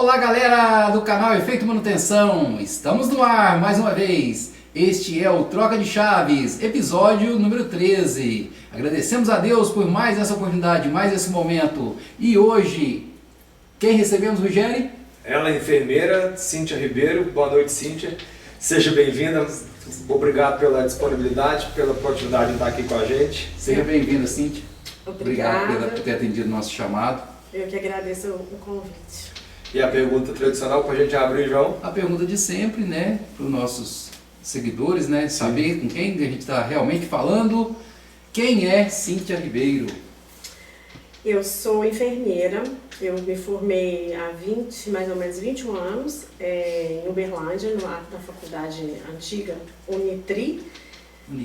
Olá galera do canal Efeito Manutenção, estamos no ar mais uma vez. Este é o Troca de Chaves, episódio número 13. Agradecemos a Deus por mais essa oportunidade, mais esse momento. E hoje, quem recebemos, Rogério? Ela é enfermeira, Cíntia Ribeiro. Boa noite, Cíntia. Seja bem-vinda. Obrigado pela disponibilidade, pela oportunidade de estar aqui com a gente. Seja bem-vinda, Cíntia. Obrigada. Obrigado por ter atendido o nosso chamado. Eu que agradeço o convite. E a pergunta tradicional para a gente abrir, João? A pergunta de sempre, né, para os nossos seguidores, né, saber com quem a gente está realmente falando. Quem é Cíntia Ribeiro? Eu sou enfermeira, eu me formei há mais ou menos 21 anos em Uberlândia, na faculdade antiga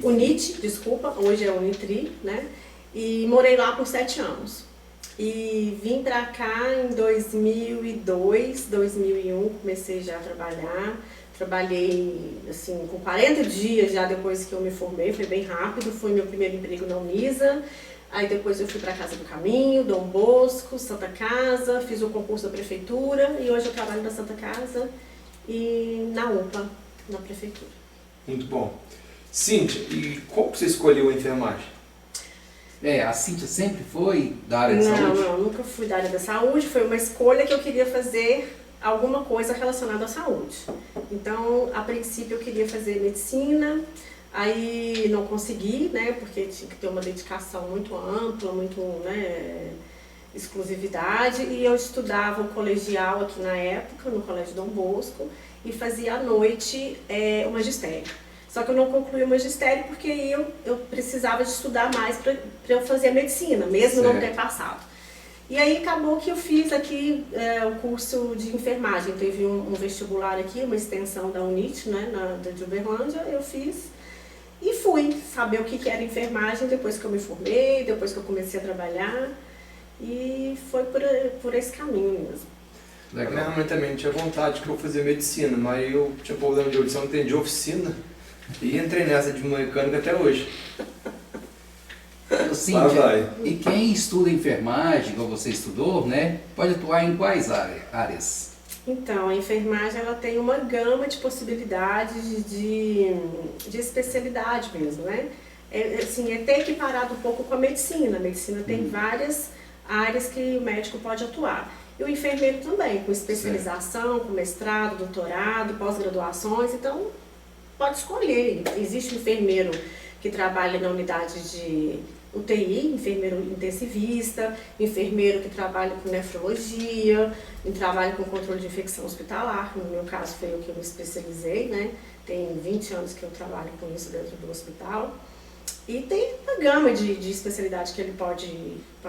UNIT, desculpa, hoje é Unitri, né? E morei lá por 7 anos. E vim pra cá em 2002, 2001, comecei já a trabalhar. Trabalhei, assim, com 40 dias já depois que eu me formei, foi bem rápido, foi meu primeiro emprego na Unisa. Aí depois eu fui pra Casa do Caminho, Dom Bosco, Santa Casa, fiz o concurso da prefeitura e hoje eu trabalho na Santa Casa e na UPA, na prefeitura. Muito bom. Cíntia, e como você escolheu a enfermagem? A Cíntia sempre foi da área de saúde? Não, nunca fui da área da saúde, foi uma escolha que eu queria fazer alguma coisa relacionada à saúde. Então, a princípio eu queria fazer medicina, aí não consegui, né, porque tinha que ter uma dedicação muito ampla, muito, né, exclusividade, e eu estudava o colegial aqui na época, no Colégio Dom Bosco, e fazia à noite o magistério. Só que eu não concluí o magistério porque eu precisava de estudar mais para eu fazer a medicina, mesmo não ter passado. E aí acabou que eu fiz aqui o curso de enfermagem. Teve um vestibular aqui, uma extensão da UNIT, né, de Uberlândia, eu fiz. E fui saber o que era enfermagem depois que eu me formei, depois que eu comecei a trabalhar. E foi por esse caminho mesmo. Legal. Minha mãe também tinha vontade que eu fazia medicina, mas eu tinha problema de audição, não entendi oficina. E entrei nessa de mecânica até hoje. Cíntia, e quem estuda enfermagem, igual você estudou, né, pode atuar em quais áreas? Então, a enfermagem ela tem uma gama de possibilidades de especialidade mesmo, né? Assim, é até equiparado um pouco com a medicina. A medicina tem várias áreas que o médico pode atuar. E o enfermeiro também, com especialização, com mestrado, doutorado, pós-graduações, então pode escolher. Existe um enfermeiro que trabalha na unidade de UTI, enfermeiro intensivista, enfermeiro que trabalha com nefrologia, trabalha com controle de infecção hospitalar, que no meu caso foi o que eu me especializei, né? Tem 20 anos que eu trabalho com isso dentro do hospital. E tem uma gama de especialidade que ele pode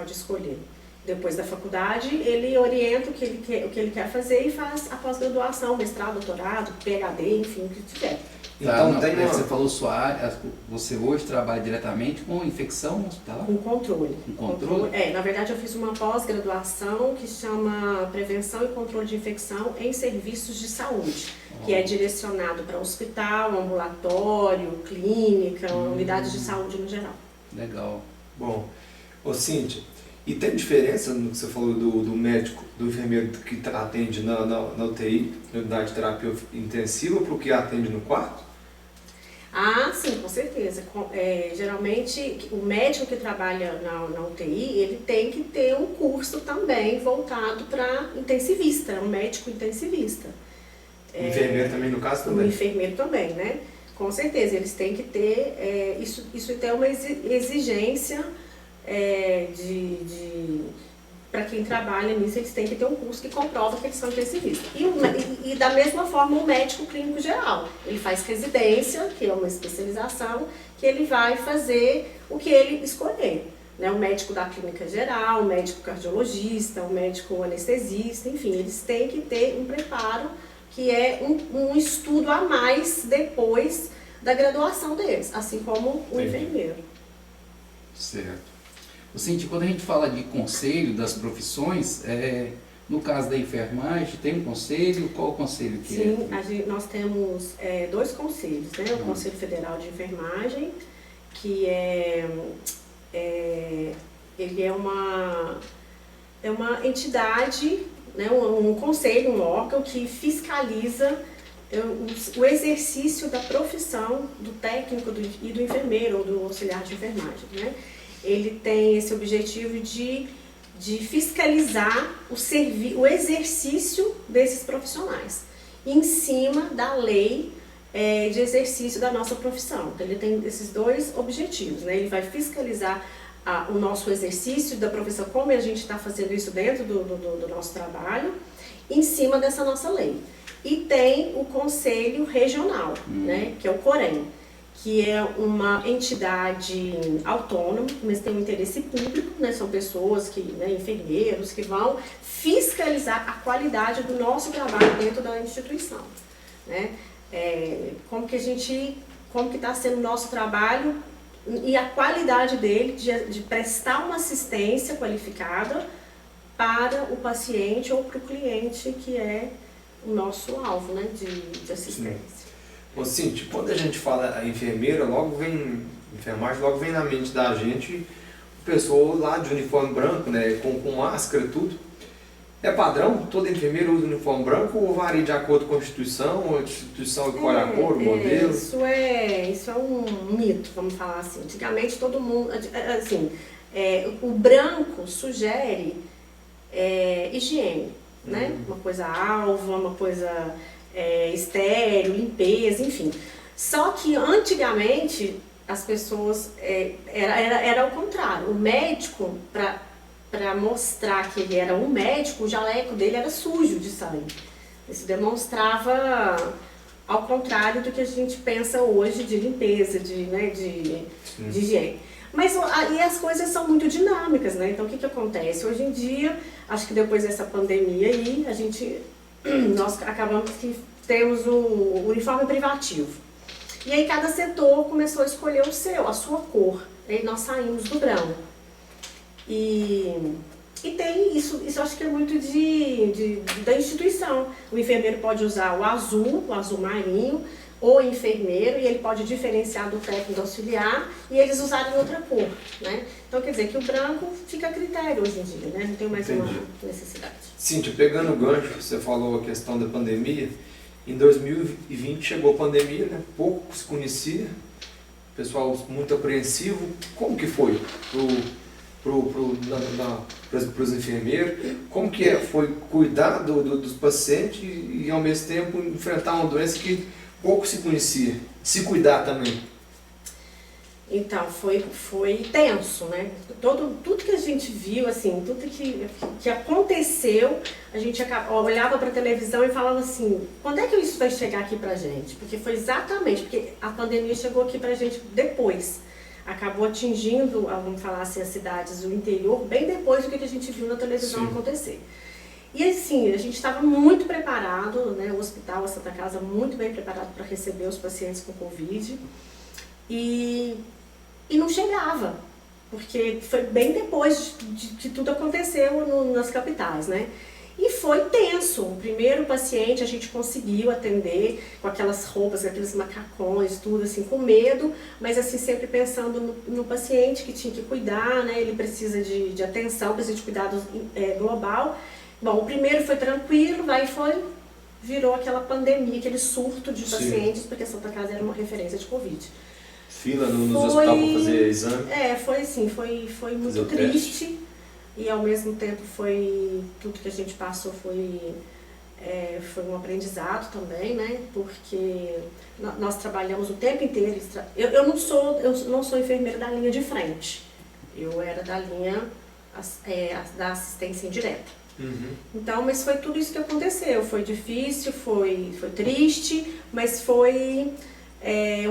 escolher. Depois da faculdade, ele orienta o que ele quer fazer e faz a pós-graduação, mestrado, doutorado, PhD, enfim, o que tiver. Então, você falou sua área, você hoje trabalha diretamente com infecção hospitalar? Com controle. Com controle? Na verdade eu fiz uma pós-graduação que chama Prevenção e Controle de Infecção em Serviços de Saúde, que é direcionado para hospital, ambulatório, clínica, unidades de saúde no geral. Legal. Bom, Cíntia, e tem diferença no que você falou do médico, do enfermeiro que atende na UTI, na unidade de terapia intensiva, para o que atende no quarto? Ah, sim, com certeza. Geralmente, o médico que trabalha na UTI, ele tem que ter um curso também voltado para intensivista, um médico intensivista. O enfermeiro também, no caso, também? O enfermeiro também, né? Com certeza, eles têm que ter, isso é uma exigência para quem trabalha nisso, eles têm que ter um curso que comprova que eles são intensivistas. E da mesma forma o médico clínico geral, ele faz residência, que é uma especialização, que ele vai fazer o que ele escolher. Né? O médico da clínica geral, o médico cardiologista, o médico anestesista, enfim, eles têm que ter um preparo que é um estudo a mais depois da graduação deles, assim como o enfermeiro. Certo. Cíntia, quando a gente fala de conselho das profissões, no caso da enfermagem, tem um conselho? Qual o conselho que Sim, nós temos 2 conselhos, né? O Conselho Federal de Enfermagem, que ele é uma entidade né, um conselho, um órgão que fiscaliza o exercício da profissão do técnico e do enfermeiro ou do auxiliar de enfermagem, né? Ele tem esse objetivo de fiscalizar o exercício desses profissionais em cima da lei de exercício da nossa profissão. Então, ele tem esses dois objetivos, né? Ele vai fiscalizar o nosso exercício da profissão, como a gente está fazendo isso dentro do nosso trabalho, em cima dessa nossa lei. E tem o Conselho Regional, né, que é o COREM, que é uma entidade autônoma, mas tem um interesse público, né, são pessoas, né, enfermeiros, que vão fiscalizar a qualidade do nosso trabalho dentro da instituição. Né? Como que está sendo o nosso trabalho e a qualidade dele de prestar uma assistência qualificada para o paciente ou para o cliente, que é o nosso alvo, né, de assistência. Ô, Cíntia, quando a gente fala enfermeira, enfermagem, logo vem na mente da gente o pessoal lá de uniforme branco, né, com máscara e tudo. É padrão? Toda enfermeira usa uniforme branco ou varia de acordo com a instituição? Ou a instituição escolhe a cor, o modelo? Isso é um mito, vamos falar assim. Antigamente todo mundo, assim, o branco sugere higiene, né? Uma coisa alva, uma coisa estéril, limpeza, enfim. Só que antigamente as pessoas, era ao contrário. O médico, para mostrar que ele era um médico, o jaleco dele era sujo de sangue. Isso demonstrava ao contrário do que a gente pensa hoje de limpeza, de higiene. Mas aí as coisas são muito dinâmicas, né? Então o que acontece? Hoje em dia, acho que depois dessa pandemia aí, nós acabamos que temos o uniforme privativo. E aí cada setor começou a escolher a sua cor. Aí nós saímos do branco. E tem isso acho que é muito da instituição. O enfermeiro pode usar o azul marinho, ou enfermeiro, e ele pode diferenciar do técnico auxiliar, e eles usarem outra cor, né? Então quer dizer que o branco fica a critério hoje em dia, né? Não tem mais uma necessidade. Cíntia, pegando o gancho, você falou a questão da pandemia. Em 2020 chegou a pandemia, né? Pouco se conhecia, pessoal muito apreensivo. Como que foi para os enfermeiros? Como que foi cuidar dos pacientes e ao mesmo tempo enfrentar uma doença que pouco se conhecia, se cuidar também? Então, foi tenso, né? Tudo que a gente viu, assim, tudo que aconteceu, a gente olhava para a televisão e falava assim, quando é que isso vai chegar aqui pra gente? Porque foi exatamente, porque a pandemia chegou aqui pra gente depois. Acabou atingindo, vamos falar assim, as cidades do interior, bem depois do que a gente viu na televisão acontecer. E assim, a gente estava muito preparado, né? O hospital, a Santa Casa, muito bem preparado para receber os pacientes com Covid. E não chegava, porque foi bem depois de que tudo aconteceu nas capitais, né? E foi tenso. O primeiro paciente a gente conseguiu atender com aquelas roupas, aqueles macacões, tudo assim, com medo, mas assim, sempre pensando no paciente que tinha que cuidar, né? Ele precisa de atenção, precisa de cuidado global. Bom, o primeiro foi tranquilo, aí virou aquela pandemia, aquele surto de pacientes, porque a Santa Casa era uma referência de Covid. Nos hospitais para fazer exame? Foi assim, foi muito triste. E ao mesmo tempo tudo que a gente passou foi um aprendizado também, né? Porque nós trabalhamos o tempo inteiro. Eu não sou enfermeira da linha de frente. Eu era da linha da assistência indireta. Então, mas foi tudo isso que aconteceu. Foi difícil, foi triste, mas foi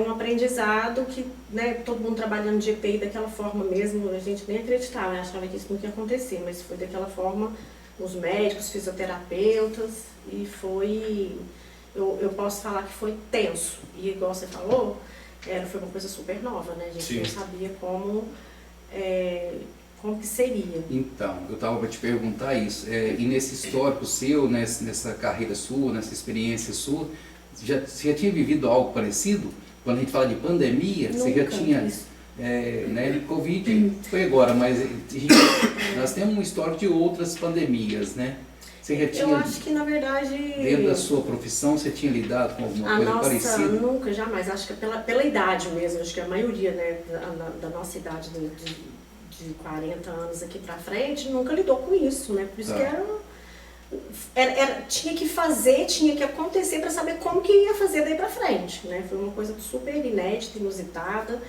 um aprendizado que, né, todo mundo trabalhando de EPI daquela forma mesmo, a gente nem acreditava, achava que isso não ia acontecer, mas foi daquela forma, os médicos, fisioterapeutas, e eu posso falar que foi tenso. E igual você falou, foi uma coisa super nova, né? A gente não sabia como que seria. Então, eu estava para te perguntar isso. E nesse histórico seu, nessa carreira sua, nessa experiência sua, você já tinha vivido algo parecido? Quando a gente fala de pandemia, Nunca. você já tinha... Covid foi agora, mas nós temos um histórico de outras pandemias, né? Você já tinha, Eu acho que, na verdade... dentro da sua profissão, você tinha lidado com alguma coisa parecida? Nunca, jamais. Acho que é pela idade mesmo. Acho que a maioria, né, da nossa idade de 40 anos aqui pra frente, nunca lidou com isso, né? Por isso que tinha que fazer, tinha que acontecer para saber como que ia fazer daí pra frente, né? Foi uma coisa super inédita, inusitada,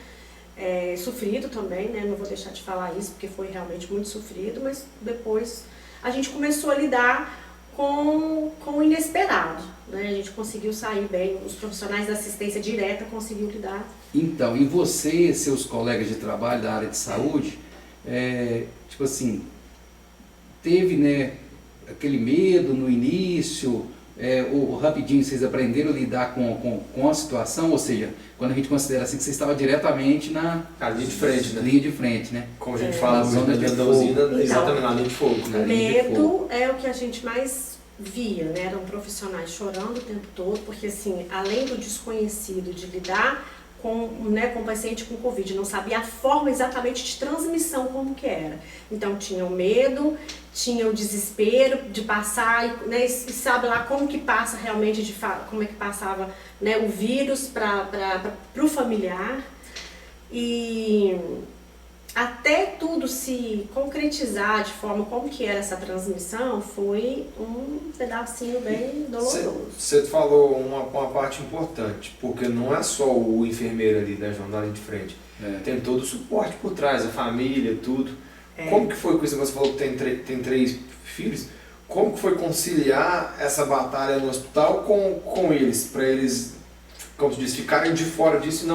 sofrido também, né? Não vou deixar de falar isso, porque foi realmente muito sofrido, mas depois a gente começou a lidar com o inesperado, né? A gente conseguiu sair bem, os profissionais da assistência direta conseguiram lidar. Então, e você, seus colegas de trabalho da área de saúde, tipo assim, teve, né, aquele medo no início, ou rapidinho vocês aprenderam a lidar com a situação, ou seja, quando a gente considera assim que você estava diretamente na linha de frente, né? Linha de frente, né? Como a gente fala, na zona da usina, Então, exatamente na linha de fogo. Na linha de Medo fogo. é o que a gente mais via, né? Eram profissionais chorando o tempo todo, porque assim, além do desconhecido de lidar com o paciente com Covid, não sabia a forma exatamente de transmissão como que era. Então tinha o medo, tinha o desespero de passar, né, e sabe lá como que passa realmente, como é que passava, né, o vírus para o familiar. E até tudo se concretizar de forma como que era essa transmissão, foi um pedacinho bem doloroso. Você falou uma parte importante, porque não é só o enfermeiro ali da jornada de frente, tem todo o suporte por trás, a família, tudo. Como que foi com isso? Você falou que tem 3 filhos, como que foi conciliar essa batalha no hospital com eles, para eles, como se diz, ficarem de fora disso e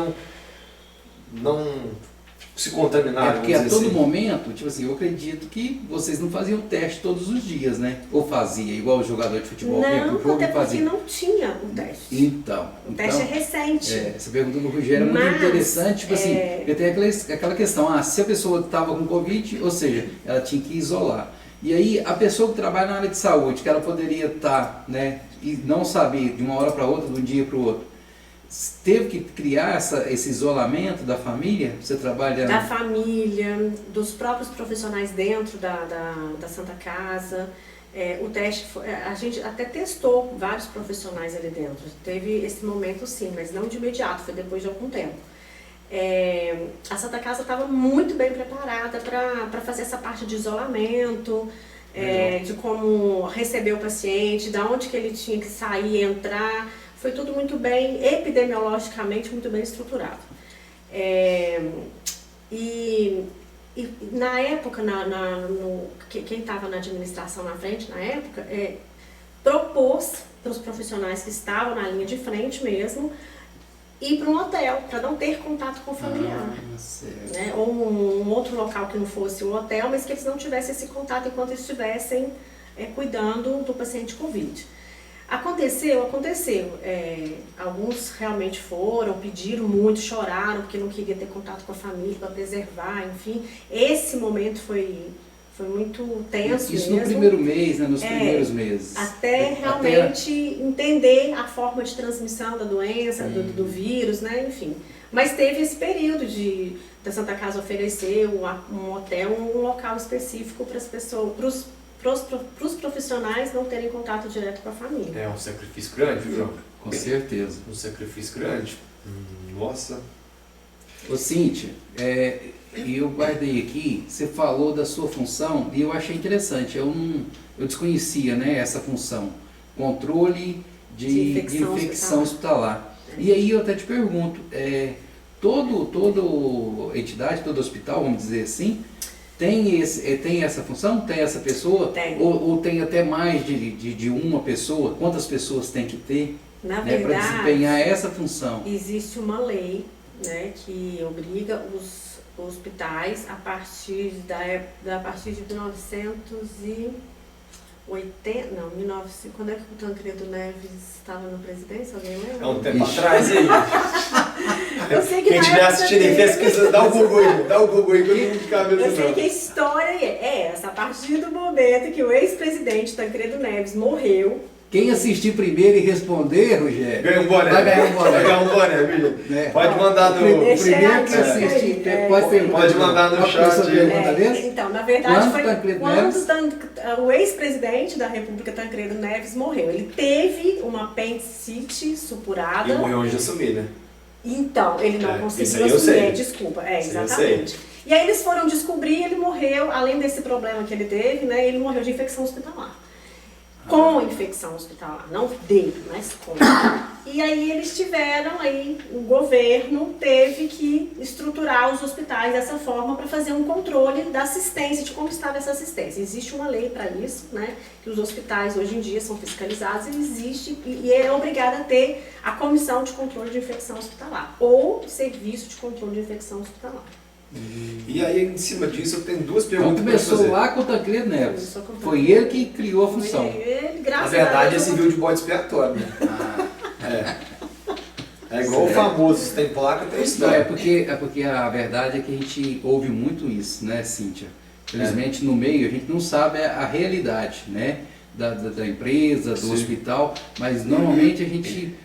não se contaminar? Porque a todo momento, tipo assim, eu acredito que vocês não faziam teste todos os dias, né? Ou fazia, igual o jogador de futebol. Não, até porque não tinha o teste. Então. O teste é recente. Essa pergunta do Rogério é muito interessante, tipo assim, porque tem aquela questão, se a pessoa estava com Covid, ou seja, ela tinha que isolar. E aí, a pessoa que trabalha na área de saúde, que ela poderia estar, né, e não saber de uma hora para outra, de um dia para o outro, teve que criar esse isolamento da família? Você trabalha... Da família, dos próprios profissionais dentro da Santa Casa. O teste, a gente até testou vários profissionais ali dentro. Teve esse momento sim, mas não de imediato, foi depois de algum tempo. A Santa Casa estava muito bem preparada para fazer essa parte de isolamento, de como receber o paciente, de onde que ele tinha que sair e entrar. Foi tudo muito bem, epidemiologicamente, muito bem estruturado. E na época, quem estava na administração na frente, na época, propôs para os profissionais que estavam na linha de frente mesmo, ir para um hotel, para não ter contato com o familiar. Né? Ou um outro local que não fosse o hotel, mas que eles não tivessem esse contato enquanto estivessem cuidando do paciente Covid. Aconteceu. Alguns realmente foram, pediram muito, choraram, porque não queria ter contato com a família para preservar, enfim. Esse momento foi muito tenso. Isso mesmo. No primeiro mês, né? Nos primeiros meses. Até realmente entender a forma de transmissão da doença, do vírus, né? Enfim. Mas teve esse período da Santa Casa oferecer um hotel, um local específico para as pessoas, para os profissionais não terem contato direto com a família. É um sacrifício grande, viu, João? Com certeza. Um sacrifício grande. Nossa. Ô Cíntia, eu guardei aqui, você falou da sua função e eu achei interessante. Eu desconhecia, né, essa função. Controle de infecção hospitalar. E aí eu até te pergunto, toda entidade, todo hospital, vamos dizer assim, tem essa função? Tem essa pessoa? Tem. Ou tem até mais de uma pessoa? Quantas pessoas tem que ter, Na né, para verdade, desempenhar essa função? existe uma lei, né, que obriga os hospitais a partir de 1900, quando é que o Tancredo Neves estava na presidência? Alguém lembra? É um tempo atrás aí. Eu sei que Quem estiver assistindo em pesquisa, dá o Google aí que eu não de cabeça Eu sei que a história é essa. A partir do momento que o ex-presidente Tancredo Neves morreu, Quem assistir primeiro e responder, Rogério, Ganha um boné. vai ganhar um boné. Vai ganhar um boné, viu? Né? Pode mandar no... O Deixa primeiro que eu assistir, aqui. pode perguntar. Pode mandar no Qual foi a sua chat. pergunta mesmo? Então, na verdade, Quando foi Tancredo Neves? quando o ex-presidente da República, Tancredo Neves, morreu. Ele teve uma apendicite supurada. E morreu antes de assumir, né? Então, ele não Isso conseguiu aí eu sei. assumir, desculpa, Isso aí eu exatamente. E aí eles foram descobrir, ele morreu, além desse problema que ele teve, né, ele morreu de infecção hospitalar. Com infecção hospitalar, não dele, mas com. E aí eles tiveram, aí o governo teve que estruturar os hospitais dessa forma para fazer um controle da assistência, de como estava essa assistência. Existe uma lei para isso, né? Que os hospitais hoje em dia são fiscalizados e existe, e é obrigado a ter a comissão de controle de infecção hospitalar, ou serviço de controle de infecção hospitalar. E aí, em cima disso, eu tenho duas Então perguntas para começou fazer. lá com o Tancredo Neves. Começou com o Foi ele que criou a função. Ele, Na graças verdade, a Deus, esse viu de bode expiatório, né? É igual o famoso, se tem placa, tem Não, história. é porque a verdade é que a gente ouve muito isso, né, Cíntia? Infelizmente, no meio, a gente não sabe a realidade, né? Da empresa, do Sim. hospital, mas normalmente a gente,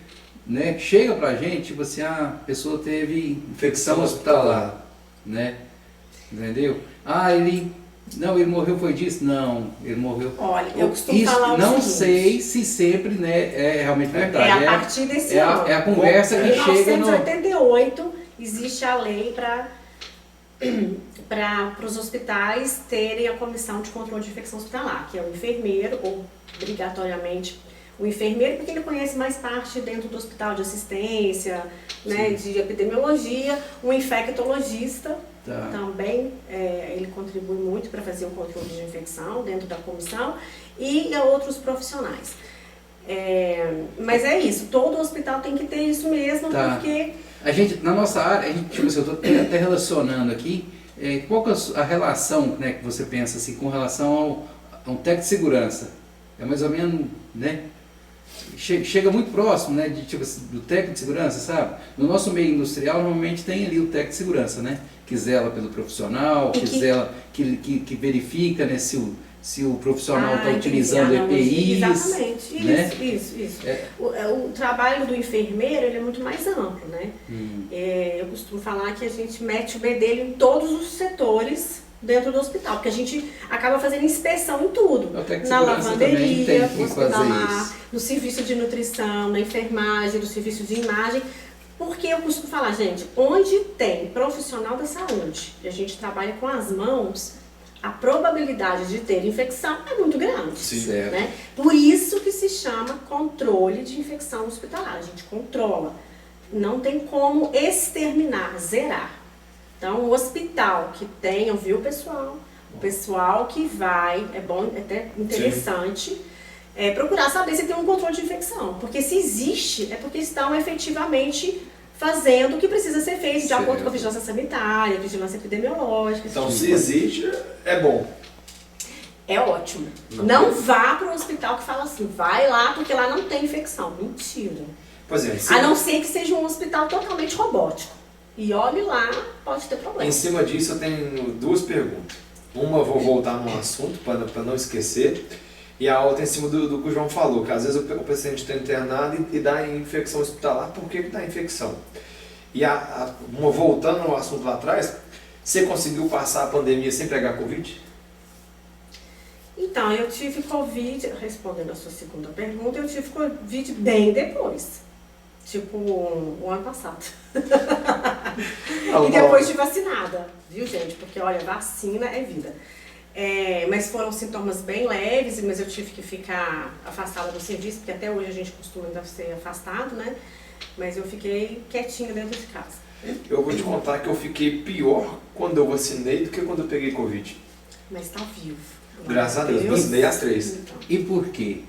né, chega pra gente, tipo assim, a pessoa teve infecção hospitalar, né? Entendeu? Ah, ele morreu foi disso? Não, ele morreu. Olha, eu costumo Isso, falar o não seguinte, sei se sempre, né, é realmente verdade. É a partir desse é ano. é a conversa que Em chega no... 1988 existe a lei para os hospitais terem a comissão de controle de infecção hospitalar, que é o enfermeiro, obrigatoriamente o enfermeiro, porque ele conhece mais parte dentro do hospital de assistência, né, de epidemiologia, o infectologista. Tá. Também ele contribui muito para fazer o controle de infecção dentro da comissão e outros profissionais. Mas é isso, todo hospital tem que ter isso mesmo, Tá. porque... A gente, na nossa área, a gente, tipo assim, eu estou até relacionando aqui, qual que é a relação, né, que você pensa assim, com relação a um técnico de segurança? É mais ou menos, né? Chega muito próximo, né, tipo assim, do técnico de segurança, sabe? No nosso meio industrial, normalmente tem ali o técnico de segurança, né? Que zela pelo profissional, que verifica, né, se o profissional está utilizando EPIs. Exatamente, né? isso. O trabalho do enfermeiro ele é muito mais amplo, né? Eu costumo falar que a gente mete o bedelho em todos os setores dentro do hospital, porque a gente acaba fazendo inspeção em tudo. Na lavanderia, no hospitalar, no serviço de nutrição, na enfermagem, no serviço de imagem. Porque eu costumo falar, gente, onde tem profissional da saúde e a gente trabalha com as mãos, a probabilidade de ter infecção é muito grande. Sim. Né? Por isso que se chama controle de infecção hospitalar. A gente controla. Não tem como exterminar, zerar. Então, o hospital que tem, viu, pessoal? O pessoal que vai, é bom, é até interessante, procurar saber se tem um controle de infecção. Porque se existe, é porque estão efetivamente fazendo o que precisa ser feito de acordo com a vigilância sanitária, vigilância epidemiológica. Então, se existe, é bom. É ótimo. Não vá para um hospital que fala assim, vai lá porque lá não tem infecção. Mentira. Pois é, A não ser que seja um hospital totalmente robótico. E olhe lá, pode ter problema. em cima disso eu tenho duas perguntas. Uma eu vou voltar no assunto para não esquecer. E a outra em cima do que o João falou, que às vezes o paciente está internado e dá infecção hospitalar. Por que dá infecção? E voltando ao assunto lá atrás, você conseguiu passar a pandemia sem pegar Covid? Então, eu tive Covid, respondendo a sua segunda pergunta, eu tive Covid bem depois. Tipo, o ano passado. E depois de vacinada, viu, gente? Porque, olha, vacina é vida. Mas foram sintomas bem leves, mas eu tive que ficar afastada do serviço, porque até hoje a gente costuma ainda ser afastado, né? Mas eu fiquei quietinha dentro de casa. Eu vou te contar que eu fiquei pior quando eu vacinei do que quando eu peguei Covid. Mas tá vivo. Graças a Deus, vacinei as 3. Então. E por quê?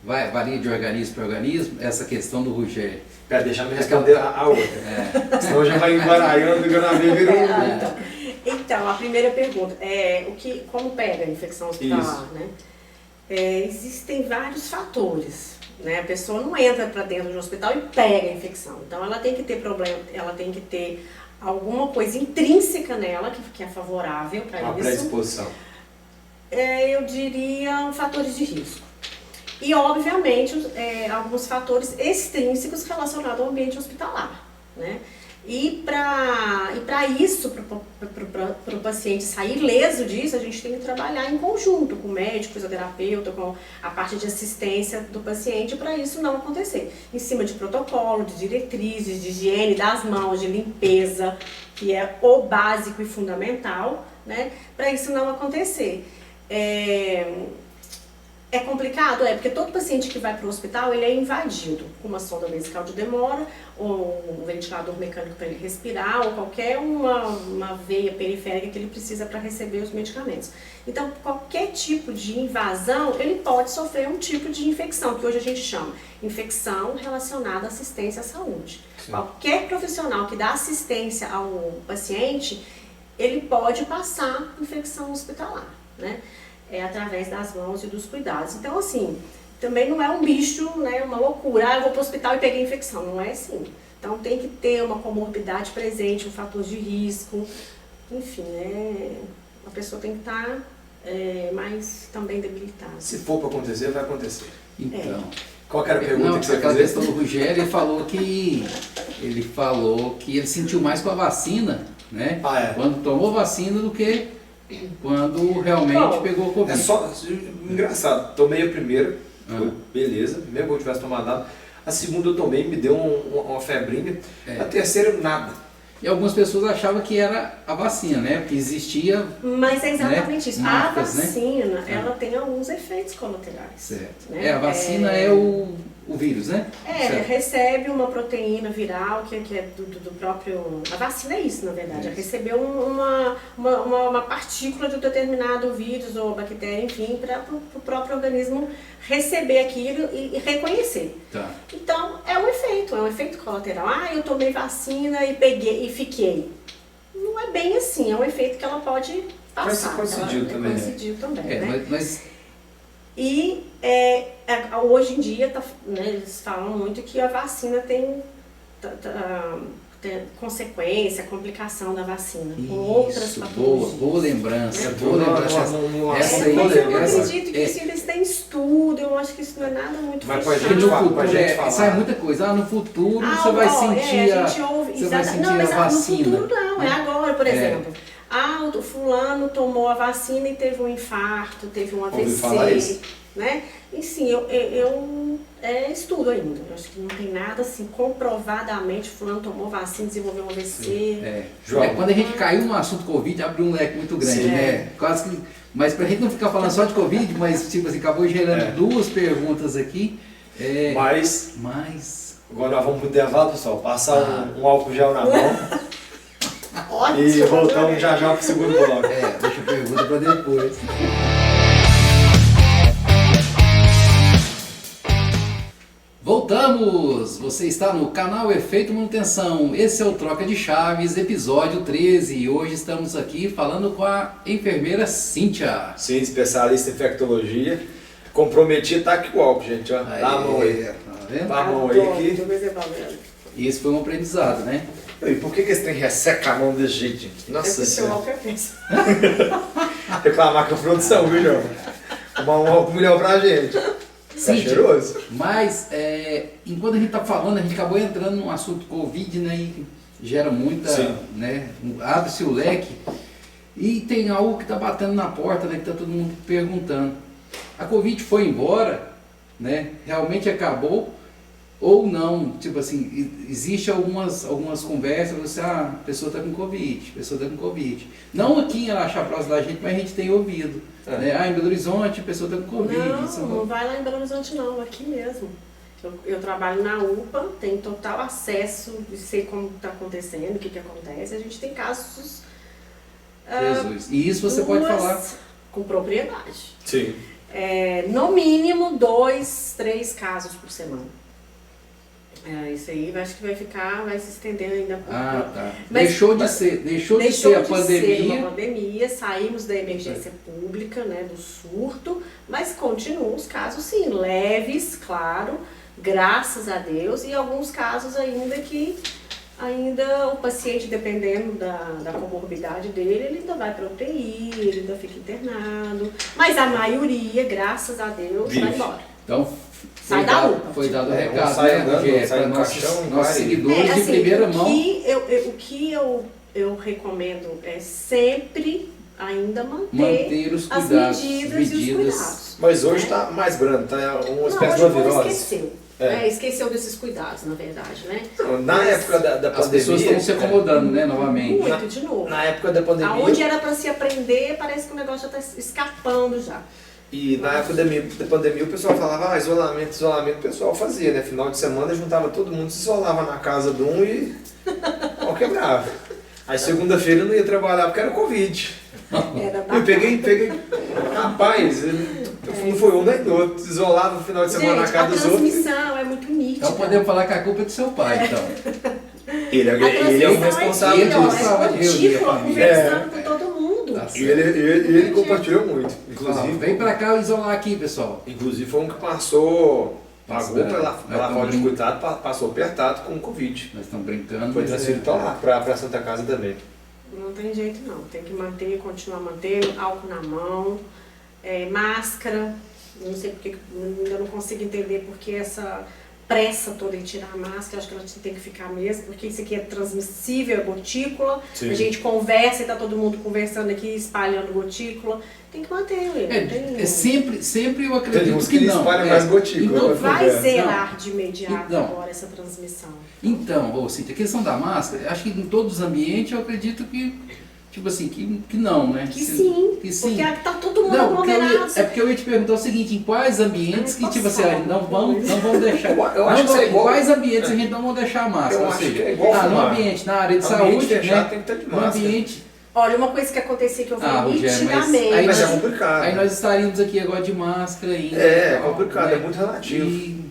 Varia de organismo para organismo, essa questão do Rogério. Pera, deixa eu responder a outra. Senão já vai embaralhando, Então, a primeira pergunta, como pega a infecção hospitalar, né? Existem vários fatores, né? A pessoa não entra para dentro de um hospital e pega a infecção. Então, ela tem que ter problema, ela tem que ter alguma coisa intrínseca nela que é favorável para isso. Uma predisposição. Eu diria fatores de risco. E, obviamente, alguns fatores extrínsecos relacionados ao ambiente hospitalar, né? E para isso, para o paciente sair ileso disso, a gente tem que trabalhar em conjunto com o médico, fisioterapeuta, com a parte de assistência do paciente, para isso não acontecer. Em cima de protocolo, de diretrizes, de higiene das mãos, de limpeza, que é o básico e fundamental, né? Para isso não acontecer. É complicado? Porque todo paciente que vai para o hospital, ele é invadido com uma sonda vesical de demora, ou um ventilador mecânico para ele respirar, ou qualquer uma veia periférica que ele precisa para receber os medicamentos. Então, qualquer tipo de invasão, ele pode sofrer um tipo de infecção, que hoje a gente chama infecção relacionada à assistência à saúde. Sim. Qualquer profissional que dá assistência ao paciente, ele pode passar infecção hospitalar, né? Através das mãos e dos cuidados. Então, assim, também não é um bicho, né, uma loucura, eu vou para o hospital e peguei infecção, não é assim. Então, tem que ter uma comorbidade presente, um fator de risco, enfim, a pessoa tem que estar mais também debilitada. Se for para acontecer, vai acontecer. Então, qual que era a pergunta que você aquela fez? questão do Rogério, ele falou que ele sentiu mais com a vacina, né? Quando tomou vacina do que quando realmente pegou o Covid. É só engraçado, tomei a primeira, foi beleza, mesmo que eu tivesse tomado nada. A segunda eu tomei, me deu uma febrinha. A terceira, nada. E algumas pessoas achavam que era a vacina, né? Porque existia. Mas é exatamente isso. Marcas, a vacina, ela tem alguns efeitos colaterais. Certo. Né? A vacina é o vírus, né? Recebe uma proteína viral que é do próprio... A vacina é isso, na verdade. É receber uma partícula de um determinado vírus ou bactéria, enfim, para o próprio organismo receber aquilo e reconhecer. Tá. Então, é um efeito colateral. Eu tomei vacina e peguei e fiquei. Não é bem assim, é um efeito que ela pode passar. Mas coincidiu também. Coincidiu também, né? Mas... E hoje em dia, né, eles falam muito que a vacina tem consequência, complicação da vacina, com outras patologias. Boa lembrança. Essa aí, eu acredito que eles têm estudo, eu acho que isso não é nada muito fechado. Mas sai muita coisa. No futuro você vai sentir a vacina. No futuro não, é agora, por exemplo. O fulano tomou a vacina e teve um infarto, teve um AVC, né? E sim, eu estudo ainda. Eu acho que não tem nada assim, comprovadamente, fulano tomou vacina, desenvolveu um AVC. Quando a gente caiu no assunto Covid, abriu um leque muito grande, né? Quase que, mas pra gente não ficar falando só de Covid, mas tipo assim, acabou gerando duas perguntas aqui. Mas... Agora nós vamos pro intervalo, pessoal. Passar um álcool gel na mão. Ótimo, e voltamos já pro segundo bloco. Deixa a pergunta para depois. Voltamos! Você está no canal Efeito Manutenção. Esse é o Troca de Chaves, episódio 13. E hoje estamos aqui falando com a enfermeira Cíntia. Sim, especialista em infectologia. Comprometido, tá aqui o álcool, gente. Ó. Dá a mão aí. Tá vendo? Dá a mão aí que... E esse foi um aprendizado, né? E por que esse trem resseca a mão desse jeito, gente? Nossa Senhora. Reclamar com a produção, viu, João? Tomar um álcool melhor pra gente. Tá cheiroso. Mas, enquanto a gente tá falando, a gente acabou entrando num assunto Covid, né? E gera muita, né? Abre-se o leque. E tem algo que tá batendo na porta, né? Que tá todo mundo perguntando. A Covid foi embora, né? Realmente acabou? Ou não, tipo assim, existe algumas conversas, você, a pessoa está com Covid, Não aqui em Araxá, próximo da gente, mas a gente tem ouvido. Né? Em Belo Horizonte, a pessoa está com Covid. Não vai lá em Belo Horizonte não, aqui mesmo. Eu trabalho na UPA, tenho total acesso, sei como está acontecendo, o que acontece. A gente tem casos... Jesus. E isso você pode falar? Com propriedade. Sim. No mínimo 2, 3 casos por semana. Isso aí acho que vai se estendendo ainda por tá. Deixou de ser a pandemia. Uma pandemia, saímos da emergência pública, né, do surto, mas continuam os casos sim, leves, claro, graças a Deus, e alguns casos ainda que o paciente, dependendo da comorbidade dele, ele ainda vai para UTI, ele ainda fica internado, mas a maioria, graças a Deus, vai embora. Então, Sai da lupa. foi dado o Um recado, sai né, andando, Rogério, sai para no caixão, nossos vai. seguidores de primeira mão. O que eu recomendo é sempre ainda manter Os as cuidados, medidas e os cuidados. Mas hoje né? está mais brando, tá uma Não, espécie de hoje o uma povo virose. esqueceu. Esqueceu desses cuidados, na verdade, né? Não, na época da As pandemia... pessoas estão se acomodando, né, novamente. Muito, de novo. Na época da pandemia... Aonde era para se aprender, parece que o negócio já está escapando já. E na época da pandemia o pessoal falava, isolamento, o pessoal fazia, né? Final de semana juntava todo mundo, se isolava na casa de um e pau quebrava. Aí segunda-feira eu não ia trabalhar porque era Covid. Era Eu peguei, rapaz, não foi um nem outro, isolava no final de semana na Gente, casa a dos outros. transmissão é muito nítida. Então podemos falar que a culpa é do seu pai, então. Ele é o responsável Ele é o disso. responsável de reunir a Tipo, família. conversando com todo mundo. Tá certo. E ele compartilhou muito. Inclusive, vem pra cá isolar aqui, pessoal. Inclusive foi um que pagou pela falta de bem. cuidado, passou apertado com o Covid. Nós estamos brincando. Foi mas transferido pra Santa Casa também. Não tem jeito não, tem que manter, continuar mantendo, álcool na mão, máscara, não sei porque, ainda não consigo entender porque essa pressa toda em tirar a máscara, acho que ela tem que ficar mesmo, porque isso aqui é transmissível, é gotícula, Sim. a gente conversa e tá todo mundo conversando aqui, espalhando gotícula, tem que manter, Sempre eu acredito Tem uns que que não. espalham mais gotícula. Então, não vai Não. zerar de imediato Não. agora essa transmissão. Então, Cíntia, a questão da máscara, acho que em todos os ambientes eu acredito que, tipo assim, que não, né? Que sim, Que sim. porque tá todo mundo Não, aglomerado. é porque eu ia te perguntar o seguinte, em quais ambientes que, tipo assim, não vão deixar. Eu acho que é em igual- quais ambientes a gente não vai deixar a máscara? Eu Ou acho seja, que é igual no fumar. ambiente, na área de Ambiente saúde, fechado né? tem que estar de No máscara. ambiente. Olha, uma coisa que acontecia que eu vi Rogério, nitidamente. aí Mas é nós- complicado. Aí nós estaríamos aqui agora de máscara ainda. É tal, complicado, né? é muito relativo. E,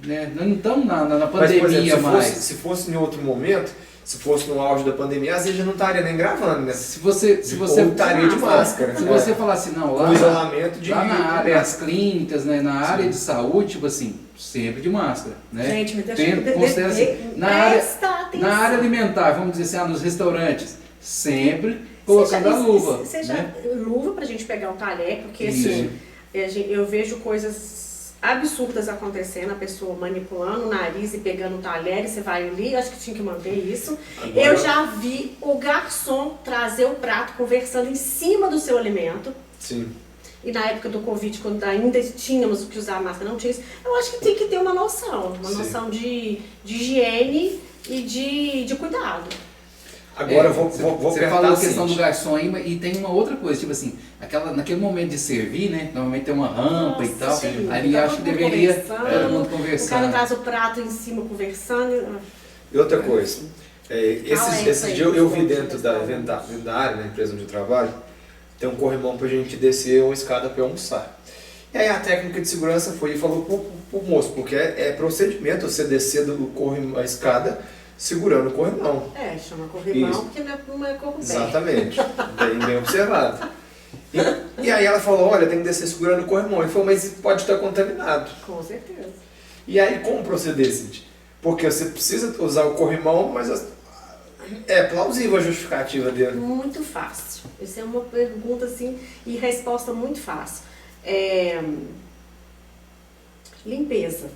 né, nós não estamos na Mas, pandemia por exemplo, mais. se fosse em outro momento, se fosse no auge da pandemia, às vezes já não estaria nem gravando, né? Se você Ou estaria de máscara. Se você falar assim, não, lá, Com isolamento de lá na área, né? as clínicas, né, na área de saúde, tipo assim, sempre de máscara, né? Gente, me deixa Considera assim, presta atenção. na área alimentar, vamos dizer assim, nos restaurantes, sempre colocando a luva. Né? Luva pra gente pegar o talher, porque Isso. assim, eu vejo coisas absurdas acontecendo, a pessoa manipulando o nariz e pegando o talher, e você vai ali, acho que tinha que manter isso. Agora- Eu já vi o garçom trazer o prato conversando em cima do seu alimento. Sim. E na época do Covid, quando ainda tínhamos que usar máscara, não tinha isso. Eu acho que tem que ter uma noção Sim. de higiene e de cuidado. Agora vou Você perguntar falou a assim, questão do garçom aí, e tem uma outra coisa, tipo assim, naquele momento de servir, né? Normalmente tem uma rampa e tal. sim. Ali Tá acho que todo mundo deveria conversando, todo mundo O cara conversando. traz o prato em cima conversando. E outra coisa, esses dias eu vi isso, dentro da área, da empresa onde eu trabalho, tem um corrimão pra gente descer uma escada para almoçar. E aí a técnica de segurança foi e falou pro moço, porque é procedimento você descer do corrimão, a escada segurando o corrimão. Chama corrimão Isso. porque não é corpo pé. Exatamente, bem observado. E aí ela falou, olha, tem que descer segurando o corrimão. Ele falou, mas pode estar contaminado. Com certeza. E aí como proceder, Cintia? Porque você precisa usar o corrimão, mas é plausível a justificativa dele. Muito fácil. Isso é uma pergunta assim e resposta muito fácil. Limpeza.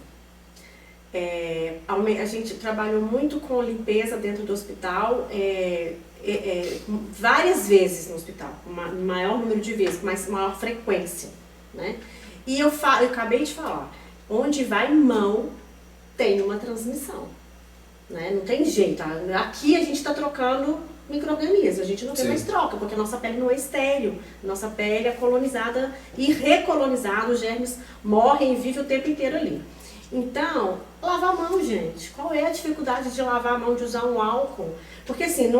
A gente trabalhou muito com limpeza dentro do hospital, várias vezes no hospital, com maior número de vezes, com maior frequência, né? E eu acabei de falar, onde vai mão tem uma transmissão, né? Não tem jeito. Aqui a gente está trocando micro-organismos, a gente não tem Sim. mais troca, porque a nossa pele não é estéril, nossa pele é colonizada e recolonizada, os germes morrem e vivem o tempo inteiro ali. Então, lavar a mão, gente. Qual é a dificuldade de lavar a mão, de usar um álcool? Porque assim,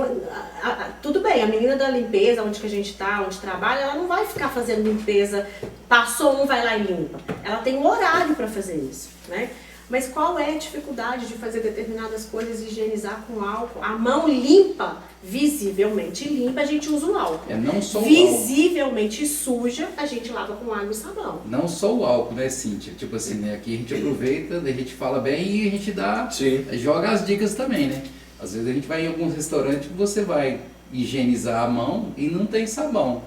tudo bem, a menina da limpeza, onde que a gente está, onde trabalha, ela não vai ficar fazendo limpeza, passou um, vai lá e limpa. Ela tem um horário para fazer isso, né? Mas qual é a dificuldade de fazer determinadas coisas e higienizar com álcool? A mão limpa, visivelmente limpa, a gente usa o álcool. Não só o álcool. Visivelmente suja, a gente lava com água e sabão. Não só o álcool, né, Cíntia? Tipo assim, né? Aqui a gente aproveita, a gente fala bem e a gente joga as dicas também, né? Às vezes a gente vai em alguns restaurantes que você vai higienizar a mão e não tem sabão,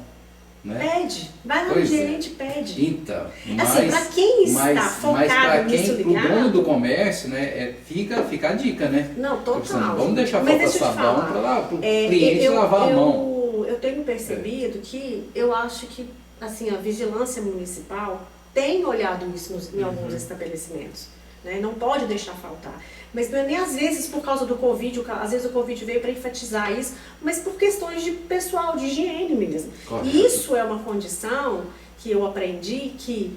né? pede. Vai lá no Pois gerente e pede. Então, Assim, para quem está mas focado para nisso quem, ligado... pro dono do comércio, né, fica a dica, né? Não, total. Tipo assim, vamos deixar Mas faltar deixa eu te sabão falar. para lá, pro cliente lavar a mão. Eu tenho percebido que eu acho que assim, a vigilância municipal tem olhado isso em alguns estabelecimentos. Né? Não pode deixar faltar. Mas não é nem às vezes por causa do Covid, às vezes o Covid veio para enfatizar isso, mas por questões de pessoal, de higiene mesmo. Correto. E isso é uma condição que eu aprendi que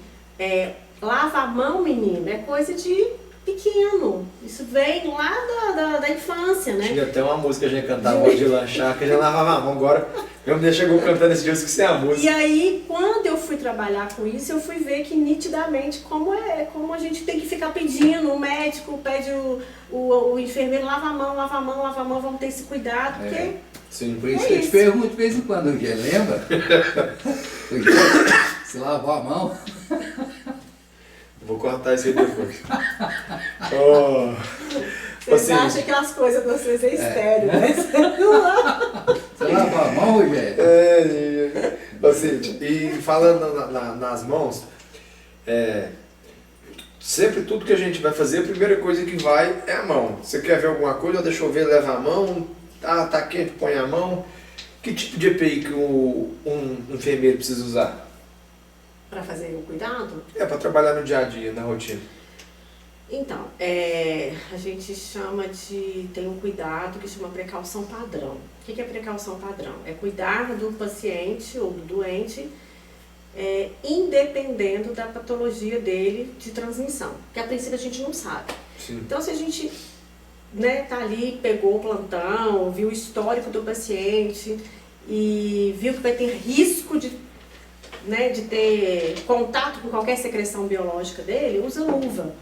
lava a mão, menino, é coisa de pequeno. Isso vem lá da infância, né? Tinha até uma música que a gente cantava de lanchar, que a gente lavava a mão. Agora, eu me chegou cantando esse dia, eu esqueci a música. E aí, quando eu fui trabalhar com isso, eu fui ver que nitidamente como a gente tem que ficar pedindo, o médico pede o enfermeiro, lava a mão, lava a mão, lava a mão, vamos ter esse cuidado, porque... Sim, por isso que eu te pergunto de vez em quando, lembra? Se lavar a mão... Vou cortar isso aí depois. Oh. Vocês acham que as coisas de vocês é estéreo, né? Você lava a mão, Rogério? E falando nas mãos, sempre tudo que a gente vai fazer, a primeira coisa que vai é a mão. Você quer ver alguma coisa, deixa eu ver, leva a mão. Tá quente, põe a mão. Que tipo de EPI que um enfermeiro precisa usar? Para fazer o cuidado? Para trabalhar no dia a dia, na rotina. Então, a gente tem um cuidado que chama precaução padrão. O que é precaução padrão? É cuidar do paciente ou do doente independendo da patologia dele de transmissão, que a princípio a gente não sabe. Sim. Então, se a gente tá ali, pegou o plantão, viu o histórico do paciente e viu que vai ter risco de ter contato com qualquer secreção biológica dele, usa luva.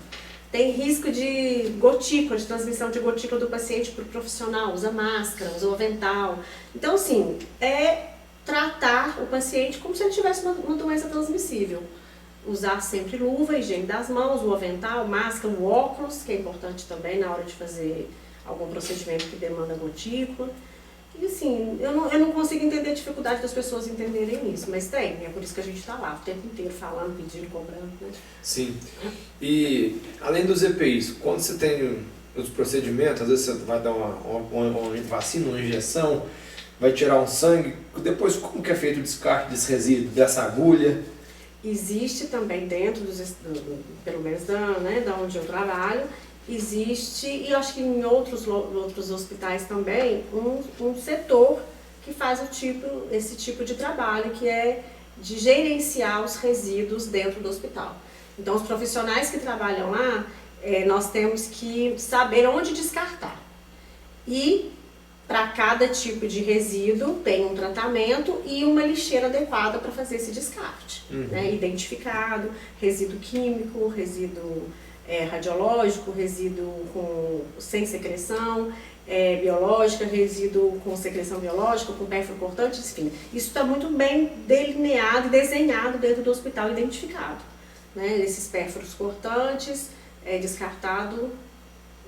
Tem risco de gotícula, de transmissão de gotícula do paciente para o profissional, usa máscara, usa o avental. Então, assim, tratar o paciente como se ele tivesse uma doença transmissível. Usar sempre luva, higiene das mãos, o avental, máscara, o óculos, que é importante também na hora de fazer algum procedimento que demanda gotícula. E assim, eu não consigo entender a dificuldade das pessoas entenderem isso, mas é por isso que a gente está lá, o tempo inteiro falando, pedindo, cobrando, né? Sim. E além dos EPIs, quando você tem os procedimentos, às vezes você vai dar uma vacina, uma injeção, vai tirar um sangue, depois como que é feito o descarte desse resíduo, dessa agulha? Existe também dentro pelo menos da onde eu trabalho, existe, e eu acho que em outros hospitais também, um setor que faz esse tipo de trabalho, que é de gerenciar os resíduos dentro do hospital. Então, os profissionais que trabalham lá, nós temos que saber onde descartar. E para cada tipo de resíduo tem um tratamento e uma lixeira adequada para fazer esse descarte. Né? Identificado, resíduo químico, resíduo radiológico, resíduo sem secreção biológica, resíduo com secreção biológica, com pérfuro cortante, enfim. Isso está muito bem delineado e desenhado dentro do hospital, identificado. Né? Esses pérfuros cortantes descartado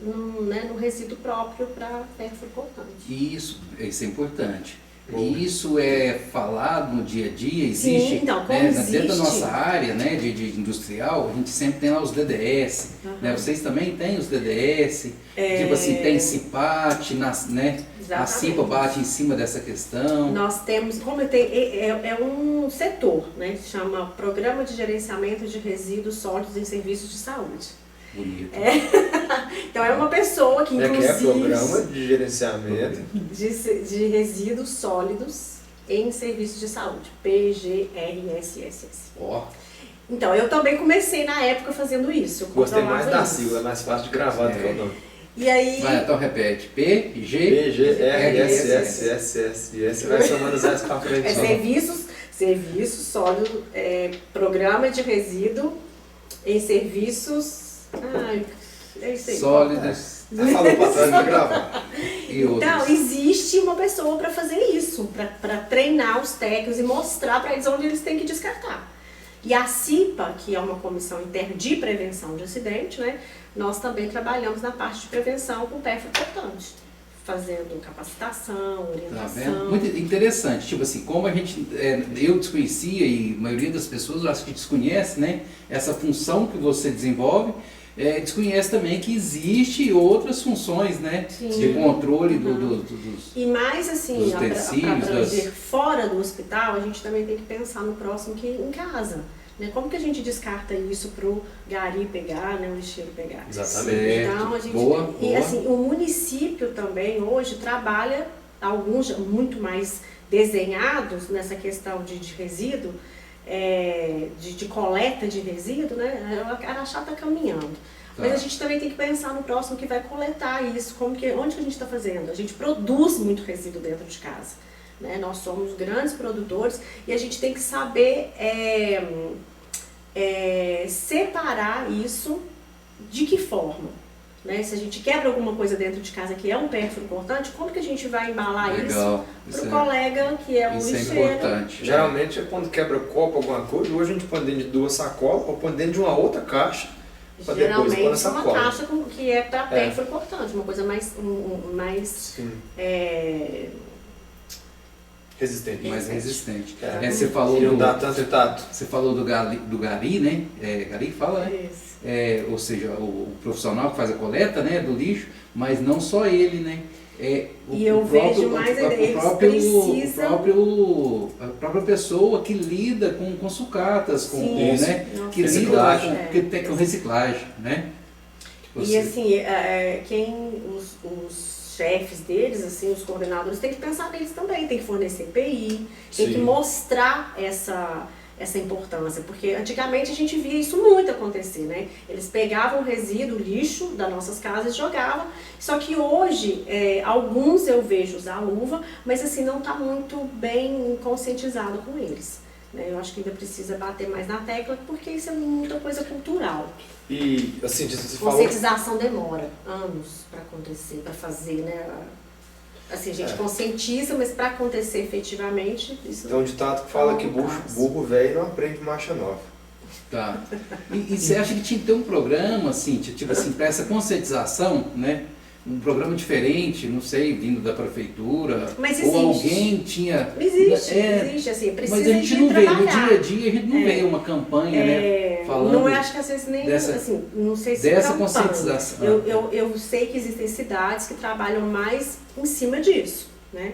no resíduo próprio para pérfuro cortante. Isso é importante. E isso é falado no dia a dia, existe, sim, então, existe? Dentro da nossa área, né, de industrial, a gente sempre tem lá os DDS, né? Vocês também têm os DDS, tipo assim, tem CIPAT, né? A CIPA bate em cima dessa questão. Nós temos, é um setor, né, que chama Programa de Gerenciamento de Resíduos Sólidos em Serviços de Saúde. Bonito. Então é uma pessoa que inclusive... é Programa de Gerenciamento de Resíduos Sólidos em Serviços de Saúde, PGRSS. Então, eu também comecei na época fazendo isso. Gostei mais da sigla, é mais fácil de gravar do que o nome. E aí... Vai, então repete. PGRSS. E esse vai somando as S para frente. Serviços Sólidos, Programa de Resíduo em Serviços... é isso aí. Sólidos. Falou para trás de gravar. Então, existe uma pessoa para fazer isso, para treinar os técnicos e mostrar para eles onde eles têm que descartar. E a CIPA, que é uma comissão interna de prevenção de acidente, né, nós também trabalhamos na parte de prevenção com pérfuro cortante. fazendo capacitação, Tá orientação. vendo? Muito interessante. Tipo assim, como a gente, eu desconhecia e a maioria das pessoas eu acho que desconhece, né? Essa função que você desenvolve, desconhece também que existe outras funções, né? Sim. De controle dos... E mais assim, dos para utensílios, abranger fora do hospital, a gente também tem que pensar no próximo que em casa. Né? Como que a gente descarta isso para o gari pegar, né? O lixeiro pegar? Exatamente. Certo. Então, a gente, Boa, e boa. assim, o município também hoje trabalha, alguns já muito mais desenhados nessa questão de resíduo, de coleta de resíduo, né? A Araxá está caminhando. Tá. Mas a gente também tem que pensar no próximo que vai coletar isso, onde que a gente está fazendo? A gente produz muito resíduo dentro de casa. Né? Nós somos grandes produtores e a gente tem que saber separar isso de que forma. Né? Se a gente quebra alguma coisa dentro de casa que é um pérfuro cortante, como que a gente vai embalar Legal. isso para o colega que é um Isso é lixeiro? importante. Geralmente é quando quebra copo, alguma coisa, hoje a gente põe dentro de 2 sacolas ou põe dentro de uma outra caixa. Pra depois pôr na Geralmente uma sacola. caixa que é para pérfuro cortante, uma coisa mais Sim. Resistente. Mais resistente. É. Você falou E não do, dá tanto tato. você falou do gari, né? Gari que fala, né? Isso. Ou seja, o profissional que faz a coleta, né, do lixo, mas não só ele, né? E eu vejo mais eles precisam... A própria pessoa que lida com sucatas, com, Sim, né? nossa, Que lida reciclagem. com reciclagem, né? E assim, os chefes deles, assim, os coordenadores, tem que pensar neles também, tem que fornecer EPI, tem Sim. que mostrar essa importância, porque antigamente a gente via isso muito acontecer, né? Eles pegavam o resíduo, o lixo das nossas casas e jogavam, só que hoje, alguns eu vejo usar luva, mas assim, não está muito bem conscientizado com eles. Né? Eu acho que ainda precisa bater mais na tecla, porque isso é muita coisa cultural. E assim, você falou. Conscientização demora anos para acontecer, para fazer, né? Assim, a gente conscientiza, mas para acontecer efetivamente, isso Tem um ditado que fala que burro velho não aprende marcha nova. Tá. E você acha que tinha que ter um programa, assim, tipo assim, para essa conscientização, né? Um programa diferente, não sei, vindo da prefeitura, Mas ou existe. alguém tinha... Existe, assim, precisa mas a gente de não vê, no trabalhar. dia a dia a gente não vê uma campanha, né, falando Não acho que às vezes nem, assim, não sei se dessa campanha. conscientização. Eu sei que existem cidades que trabalham mais em cima disso, né?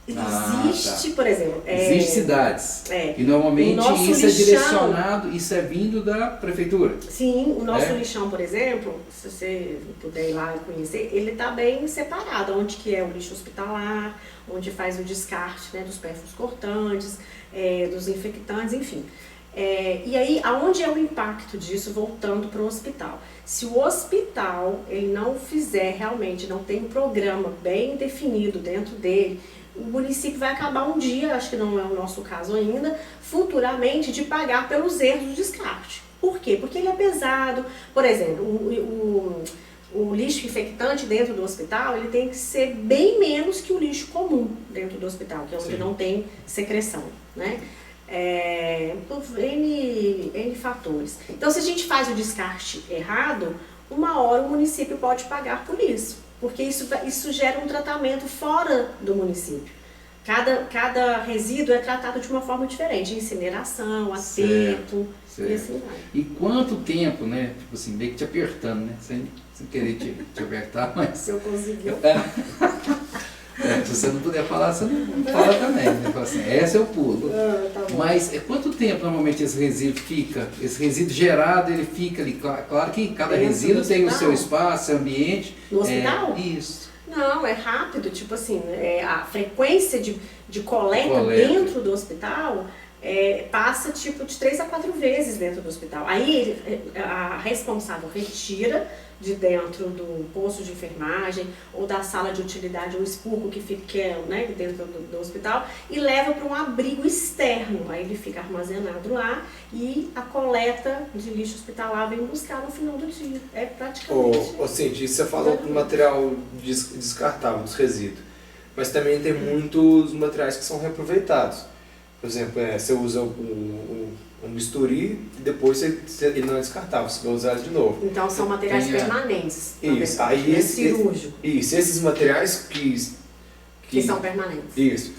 Existe, por exemplo... Existem cidades. E normalmente O nosso isso é lixão- direcionado, isso é vindo da prefeitura. Sim, o nosso lixão, por exemplo, se você puder ir lá e conhecer, ele está bem separado, onde que é o lixo hospitalar, onde faz o descarte, né, dos pérfuros cortantes, dos infectantes, enfim. E aí, aonde é o impacto disso voltando para o hospital? Se o hospital ele não fizer realmente, não tem um programa bem definido dentro dele, o município vai acabar um dia, acho que não é o nosso caso ainda, futuramente de pagar pelos erros do descarte. Por quê? Porque ele é pesado. Por exemplo, o lixo infectante dentro do hospital, ele tem que ser bem menos que o lixo comum dentro do hospital, que é onde não tem secreção, né? Por N fatores. Então, se a gente faz o descarte errado, uma hora o município pode pagar por isso, porque isso gera um tratamento fora do município. Cada resíduo é tratado de uma forma diferente, incineração, aterro, e assim vai. E quanto tempo, né, tipo assim, meio que te apertando, né, sem querer te apertar, mas... Se eu conseguir. Se você não puder falar, você não fala também, né, fala assim, essa eu pulo. Tá bom. Mas quanto tempo normalmente esse resíduo fica? Esse resíduo gerado, ele fica ali, claro que cada Dentro resíduo do tem o hospital? seu espaço, seu ambiente. No hospital? Isso. Não, é rápido, tipo assim, a frequência de coleta dentro do hospital passa tipo de 3 a 4 vezes dentro do hospital. Aí a responsável retira de dentro do posto de enfermagem ou da sala de utilidade, um expurgo que fica dentro do hospital e leva para um abrigo externo. Aí ele fica armazenado lá e a coleta de lixo hospitalar vem buscar no final do dia. É praticamente... Cintia, você falou do material descartável, dos resíduos, mas também tem muitos materiais que são reaproveitados. Por exemplo, você usa o um bisturi e depois ele não é descartável, você vai usar ele de novo. Então são materiais permanentes. Isso, aí cirúrgico. Isso, esses materiais que são permanentes. Isso,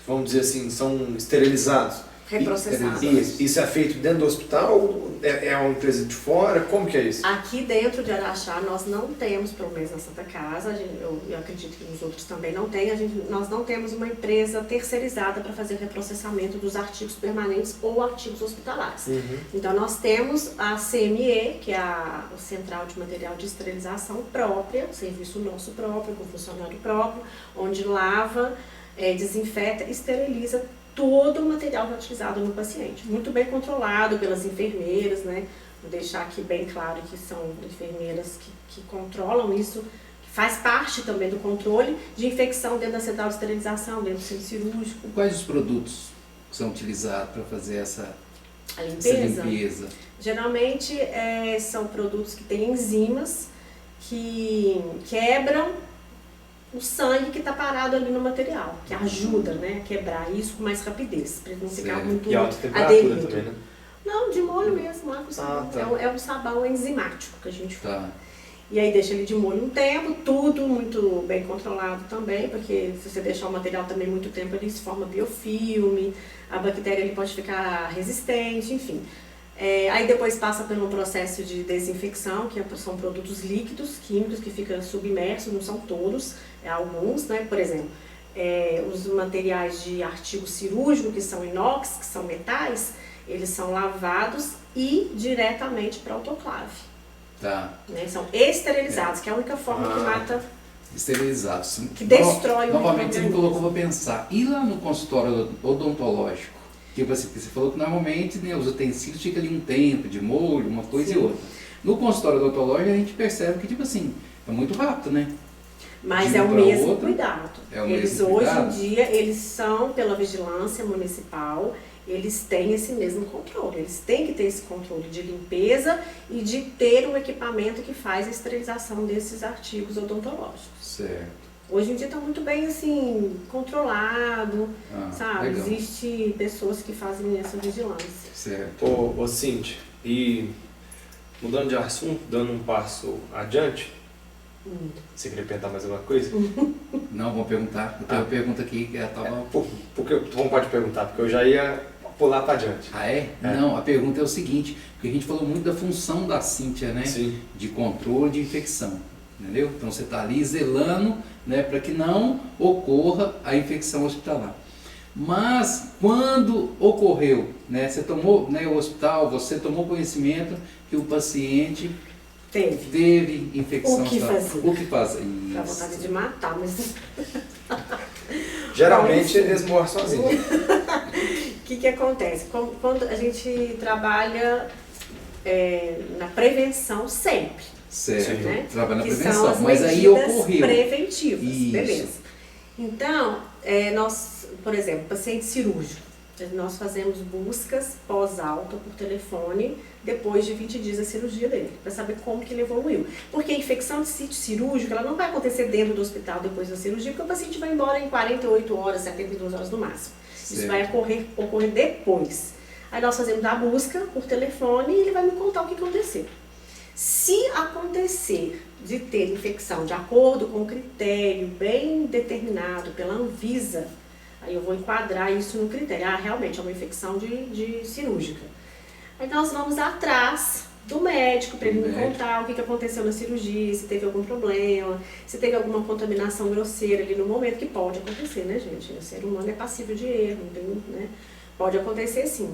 vamos dizer assim, são esterilizados. Reprocessados. Isso é feito dentro do hospital? É uma empresa de fora? Como que é isso? Aqui dentro de Araxá nós não temos, pelo menos na Santa Casa, eu acredito que nos outros também não tem, nós não temos uma empresa terceirizada para fazer reprocessamento dos artigos permanentes ou artigos hospitalares. Então nós temos a CME, que é o Central de Material de Esterilização própria, serviço nosso próprio, com funcionário próprio, onde lava, desinfeta, esteriliza todo o material que é utilizado no paciente. Muito bem controlado pelas enfermeiras, né? Vou deixar aqui bem claro que são enfermeiras que controlam isso, que faz parte também do controle de infecção dentro da central de esterilização, dentro do centro cirúrgico. Quais os produtos que são utilizados para fazer essa limpeza? Geralmente são produtos que têm enzimas que quebram o sangue que está parado ali no material, que ajuda, né, a quebrar isso com mais rapidez, para não ficar muito e alta temperatura aderido. também, né? Não, de molho mesmo, tá. É um sabão enzimático que a gente fala. Tá. E aí deixa ele de molho um tempo, tudo muito bem controlado também, porque se você deixar o material também muito tempo, ele se forma biofilme, a bactéria ele pode ficar resistente, enfim. Aí depois passa por um processo de desinfecção, que são produtos líquidos, químicos, que ficam submersos, não são todos, alguns, né? Por exemplo, os materiais de artigo cirúrgico, que são inox, que são metais, eles são lavados e diretamente para autoclave. Tá. Né? São esterilizados, que é a única forma que mata... Esterilizados. Que destrói o Novamente você me colocou para pensar. E lá no consultório odontológico? Tipo assim, você falou que normalmente, né, os utensílios ficam ali um tempo de molho, uma coisa e outra. No consultório odontológico a gente percebe que, tipo assim, é muito rápido, né? Mas de é o um pra mesmo outro, cuidado. é o Eles mesmo hoje cuidado? em dia, eles são pela vigilância municipal, eles têm esse mesmo controle. Eles têm que ter esse controle de limpeza e de ter um equipamento que faz a esterilização desses artigos odontológicos. Certo. Hoje em dia está muito bem assim, controlado, sabe? Legal. Existem pessoas que fazem essa vigilância. Certo. Ô Cintia, e mudando de assunto, dando um passo adiante, você queria perguntar mais alguma coisa? Não, vou perguntar. Eu tenho uma pergunta aqui que estava... Porque não pode perguntar, porque eu já ia pular para adiante. Ah, é? Não, a pergunta é o seguinte, porque a gente falou muito da função da Cíntia, né? Sim. De controle de infecção, entendeu? Então você está ali zelando, né, para que não ocorra a infecção hospitalar. Mas quando ocorreu, né, você tomou, né, o hospital, você tomou conhecimento que o paciente teve infecção. O que fazer? O que fazer? Dá vontade de matar, mas... Geralmente eles morrem sozinhos. O que acontece? Quando a gente trabalha na prevenção sempre. Certo, né? trabalha na que prevenção, são as mas aí medidas ocorreu. preventivas, Isso. beleza. Então, nós, por exemplo, paciente cirúrgico, nós fazemos buscas pós-alta por telefone depois de 20 dias da cirurgia dele, para saber como que ele evoluiu. Porque a infecção de sítio cirúrgico, ela não vai acontecer dentro do hospital depois da cirurgia, porque o paciente vai embora em 48 horas, 72 horas no máximo. Certo. Isso vai ocorrer depois. Aí nós fazemos a busca por telefone e ele vai me contar o que aconteceu. Se acontecer de ter infecção de acordo com um critério bem determinado pela Anvisa, aí eu vou enquadrar isso no critério. Realmente é uma infecção de cirúrgica. Aí nós vamos atrás do médico para ele me contar o que aconteceu na cirurgia, se teve algum problema, se teve alguma contaminação grosseira ali no momento, que pode acontecer, né, gente? O ser humano é passível de erro, né? Pode acontecer sim.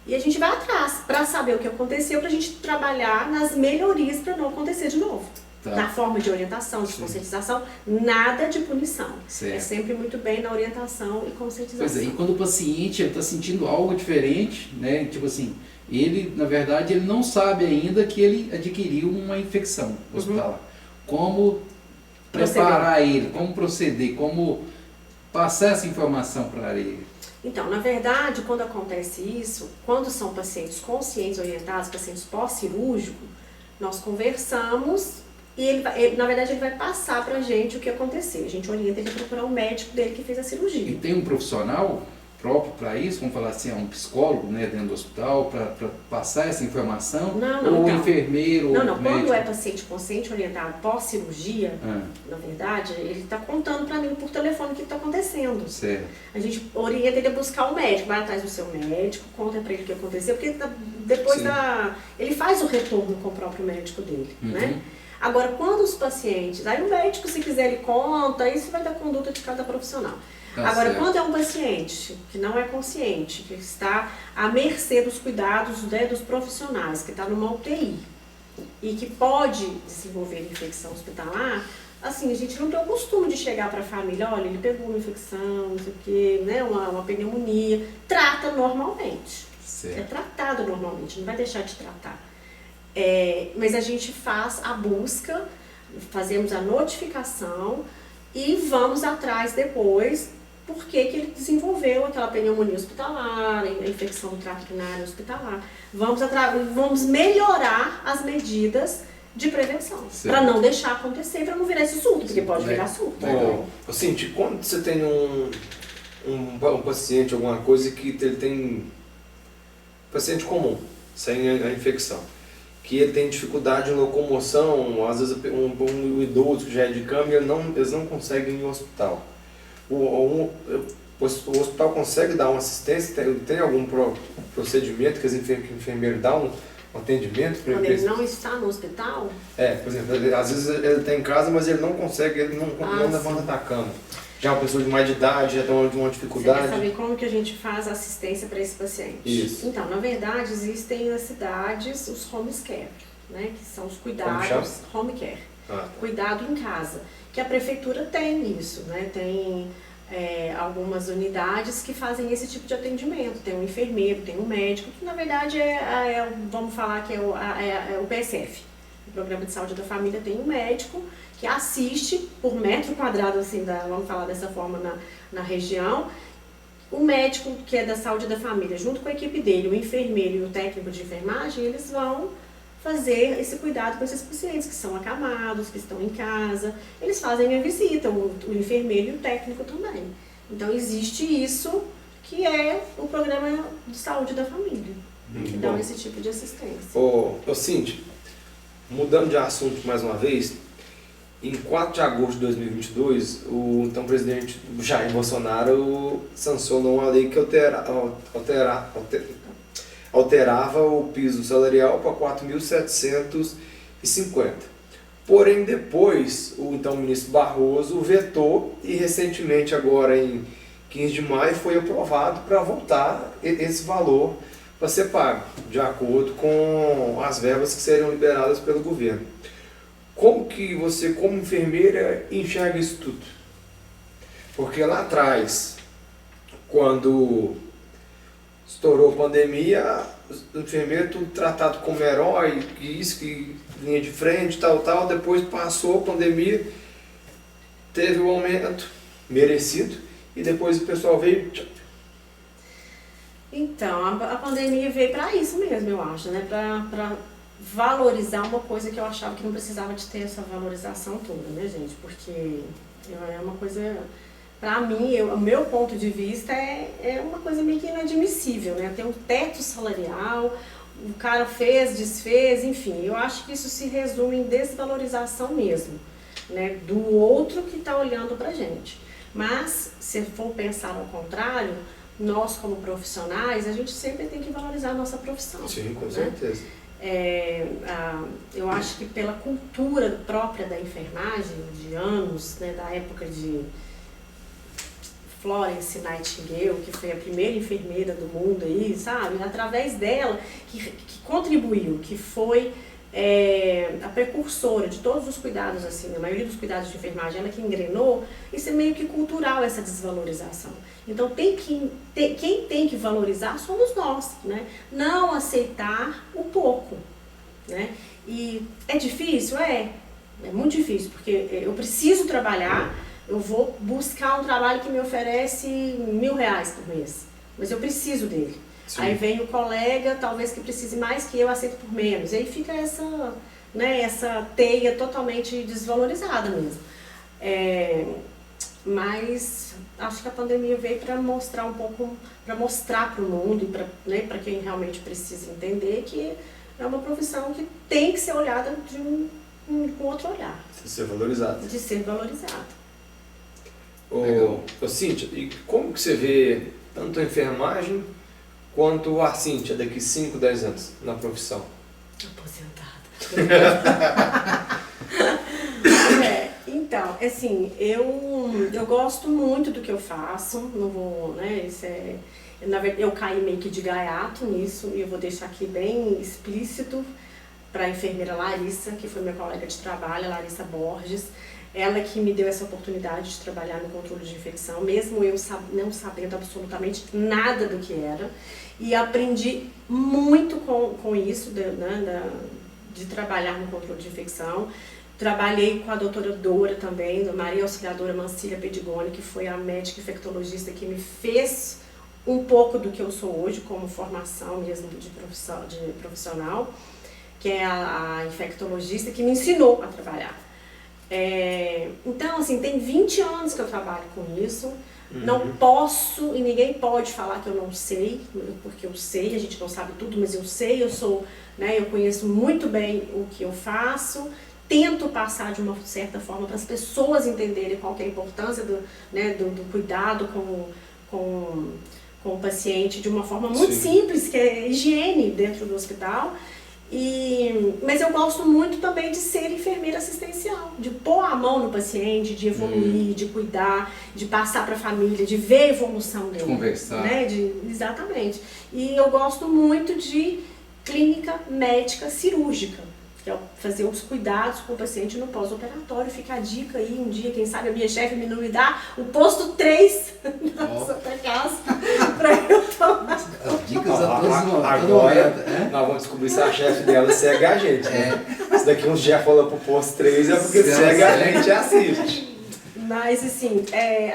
E a gente vai atrás para saber o que aconteceu, para a gente trabalhar nas melhorias para não acontecer de novo. Tá. Na forma de orientação, de conscientização, nada de punição. Certo. É sempre muito bem na orientação e conscientização. Pois é, e quando o paciente está sentindo algo diferente, né, tipo assim, ele, na verdade, ele não sabe ainda que ele adquiriu uma infecção hospitalar. Como preparar ele, como proceder, como passar essa informação para ele. Então, na verdade, quando acontece isso, quando são pacientes conscientes, orientados, pacientes pós-cirúrgico, nós conversamos e na verdade, ele vai passar pra gente o que aconteceu. A gente orienta ele a procurar o médico dele que fez a cirurgia. E tem um profissional próprio para isso? Vamos falar assim, um psicólogo, né, dentro do hospital para passar essa informação? Não, ou então, enfermeiro? Não, médico? quando é paciente consciente orientado pós-cirurgia, na verdade, ele está contando para mim por telefone o que está acontecendo. Certo. A gente orienta ele a buscar o médico, vai atrás do seu médico, conta para ele o que aconteceu, porque depois ele faz o retorno com o próprio médico dele, né? Agora, quando os pacientes, aí o médico, se quiser, ele conta, isso vai da conduta de cada profissional. Agora, certo. quando é um paciente que não é consciente, que está à mercê dos cuidados, né, dos profissionais, que está numa UTI e que pode desenvolver infecção hospitalar, assim, a gente não tem o costume de chegar para a família, olha, ele pegou uma infecção, não sei o quê, né, uma pneumonia, trata normalmente. Certo. É tratado normalmente, não vai deixar de tratar. Mas a gente faz a busca, fazemos a notificação e vamos atrás depois por que ele desenvolveu aquela pneumonia hospitalar, a infecção do trato urinário hospitalar. Vamos melhorar as medidas de prevenção, para não deixar acontecer, para não virar esse surto, porque pode virar surto. Cinti, quando você tem um paciente, alguma coisa que ele tem, paciente comum, sem a infecção, que ele tem dificuldade em locomoção, às vezes um idoso que já é de cama, eles não conseguem ir ao hospital. O hospital consegue dar uma assistência? Tem algum procedimento que os enfermeiros dão um atendimento? Quando ele não está no hospital? Por exemplo, às vezes ele está em casa, mas ele não consegue, ele não levanta da cama. Já é uma pessoa de mais idade, já tem uma dificuldade. Você quer saber como que a gente faz assistência para esse paciente? Isso. Então, na verdade, existem nas cidades os home care, né, que são os cuidados, home care, cuidado em casa, que a prefeitura tem isso, né, tem algumas unidades que fazem esse tipo de atendimento, tem um enfermeiro, tem um médico, que na verdade vamos falar que é o PSF, o Programa de Saúde da Família, tem um médico que assiste por metro quadrado, assim, vamos falar dessa forma, na região. O médico que é da saúde da família, junto com a equipe dele, o enfermeiro e o técnico de enfermagem, eles vão fazer esse cuidado com esses pacientes que são acamados, que estão em casa. Eles fazem a visita, o enfermeiro e o técnico também. Então existe isso, que é o Programa de Saúde da Família, que dá esse tipo de assistência. Cinti, mudando de assunto mais uma vez, em 4 de agosto de 2022, o então presidente Jair Bolsonaro sancionou uma lei que alterava o piso salarial para 4.750. Porém, depois, o então ministro Barroso vetou e recentemente, agora em 15 de maio, foi aprovado para voltar esse valor para ser pago, de acordo com as verbas que seriam liberadas pelo governo. Como que você, como enfermeira, enxerga isso tudo? Porque lá atrás, quando estourou a pandemia, os enfermeiros tudo tratado como herói, que linha de frente, tal, depois passou a pandemia, teve um aumento merecido, e depois o pessoal veio... Então, a pandemia veio para isso mesmo, eu acho, né? Para valorizar uma coisa que eu achava que não precisava de ter essa valorização toda, né, gente? Porque é uma coisa, para mim, o meu ponto de vista é uma coisa meio que inadmissível, né? Ter um teto salarial, o cara fez, desfez, enfim, eu acho que isso se resume em desvalorização mesmo, né? Do outro que está olhando pra gente. Mas, se for pensar ao contrário, nós como profissionais, a gente sempre tem que valorizar a nossa profissão. Sim, com né? certeza. Eu acho que pela cultura própria da enfermagem, de anos, né, da época de Florence Nightingale, que foi a primeira enfermeira do mundo aí, sabe? Através dela, que contribuiu, que foi a precursora de todos os cuidados, assim, a maioria dos cuidados de enfermagem, ela que engrenou, isso é meio que cultural, essa desvalorização. Então, quem tem que valorizar somos nós, né? Não aceitar o pouco, né? E é difícil? É muito difícil, porque eu preciso trabalhar, eu vou buscar um trabalho que me oferece R$1.000 por mês, mas eu preciso dele. Sim. Aí vem o colega, talvez que precise mais que eu, aceito por menos. E aí fica essa teia totalmente desvalorizada mesmo. mas acho que a pandemia veio para mostrar um pouco, para mostrar para o mundo e para quem realmente precisa entender que é uma profissão que tem que ser olhada com outro olhar. De ser valorizado. De ser valorizado. Ô Cíntia, e como que você vê tanto a enfermagem quanto a Cíntia daqui 5, 10 anos na profissão? Aposentada. Então, assim, eu gosto muito do que eu faço, não vou, né, na verdade, eu caí meio que de gaiato nisso, e eu vou deixar aqui bem explícito para a enfermeira Larissa, que foi minha colega de trabalho, a Larissa Borges, ela que me deu essa oportunidade de trabalhar no controle de infecção, mesmo eu não sabendo absolutamente nada do que era, e aprendi muito com isso, de trabalhar no controle de infecção. Trabalhei com a doutora Dora também, a Maria Auxiliadora Mancília Pedigoni, que foi a médica infectologista que me fez um pouco do que eu sou hoje, como formação mesmo de profissional, que é a infectologista que me ensinou a trabalhar. Então, assim, tem 20 anos que eu trabalho com isso. Não posso e ninguém pode falar que eu não sei, porque eu sei, a gente não sabe tudo, mas eu sei, eu conheço muito bem o que eu faço. Tento passar de uma certa forma para as pessoas entenderem qual que é a importância do cuidado com o paciente de uma forma muito simples, que é higiene dentro do hospital. Mas eu gosto muito também de ser enfermeira assistencial, de pôr a mão no paciente, de evoluir, de cuidar, de passar para a família, de ver a evolução dele. De conversar. Exatamente. E eu gosto muito de clínica médica cirúrgica, que é fazer os cuidados com o paciente no pós-operatório. Fica a dica aí, um dia, quem sabe a minha chefe me não me dá o posto 3 na Santa Casa para eu tomar. As dicas a todos agora, nós vamos descobrir se a chefe dela segue a gente. Se daqui uns dias falou pro posto 3 é porque segue a gente e assiste. Mas, assim,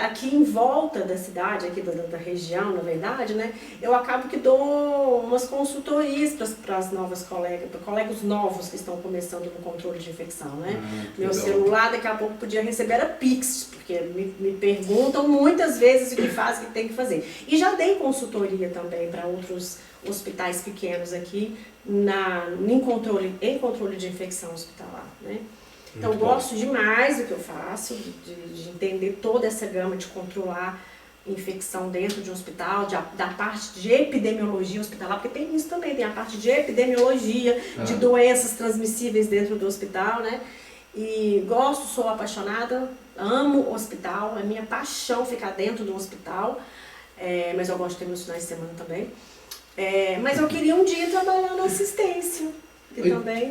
aqui em volta da cidade, aqui da região, na verdade, né, eu acabo que dou umas consultorias para as novas colegas, para colegas novos que estão começando no controle de infecção, né? Meu celular, daqui a pouco, podia receber a Pix, porque me perguntam muitas vezes o que faz, o que tem que fazer. E já dei consultoria também para outros hospitais pequenos aqui, em controle de infecção hospitalar, né? Então, eu gosto demais do que eu faço, de entender toda essa gama, de controlar infecção dentro de um hospital, da parte de epidemiologia hospitalar, porque tem isso também, tem a parte de epidemiologia, de doenças transmissíveis dentro do hospital, né? E gosto, sou apaixonada, amo o hospital, é minha paixão ficar dentro do hospital, mas eu gosto de ter meus finais de semana também. Mas eu queria um dia trabalhar na assistência.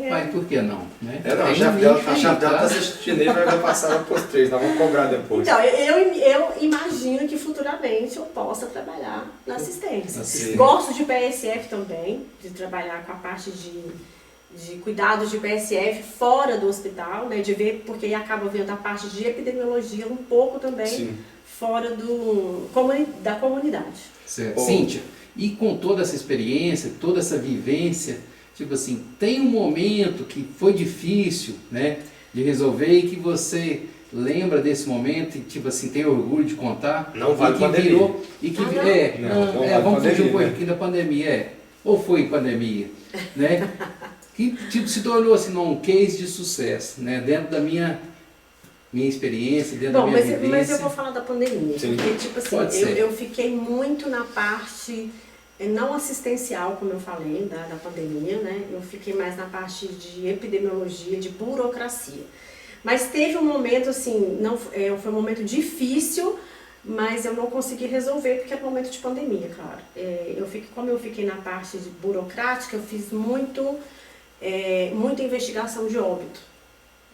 Mas por que não? Né? A chave dela está assistindo aí, vai passar no posto 3, nós vamos cobrar depois. Então, eu imagino que futuramente eu possa trabalhar na assistência. Gosto de PSF também, de trabalhar com a parte de cuidados de PSF fora do hospital, né, de ver, porque aí acaba vendo a parte de epidemiologia um pouco também fora da comunidade. Certo. Cíntia, e com toda essa experiência, toda essa vivência, tipo assim, tem um momento que foi difícil, né, de resolver e que você lembra desse momento e, tipo assim, tem orgulho de contar? Não vale pandemia. Vamos fugir um pouquinho da pandemia, ou foi pandemia, né? Que tipo, se tornou assim, um case de sucesso, né, dentro da minha experiência, dentro da minha vivência. Mas eu vou falar da pandemia, porque, tipo assim, eu fiquei muito na parte não assistencial, como eu falei, da pandemia, né? Eu fiquei mais na parte de epidemiologia, de burocracia. Mas teve um momento, assim, foi um momento difícil, mas eu não consegui resolver porque era um momento de pandemia, claro. Como eu fiquei na parte de burocrática, eu fiz muita investigação de óbito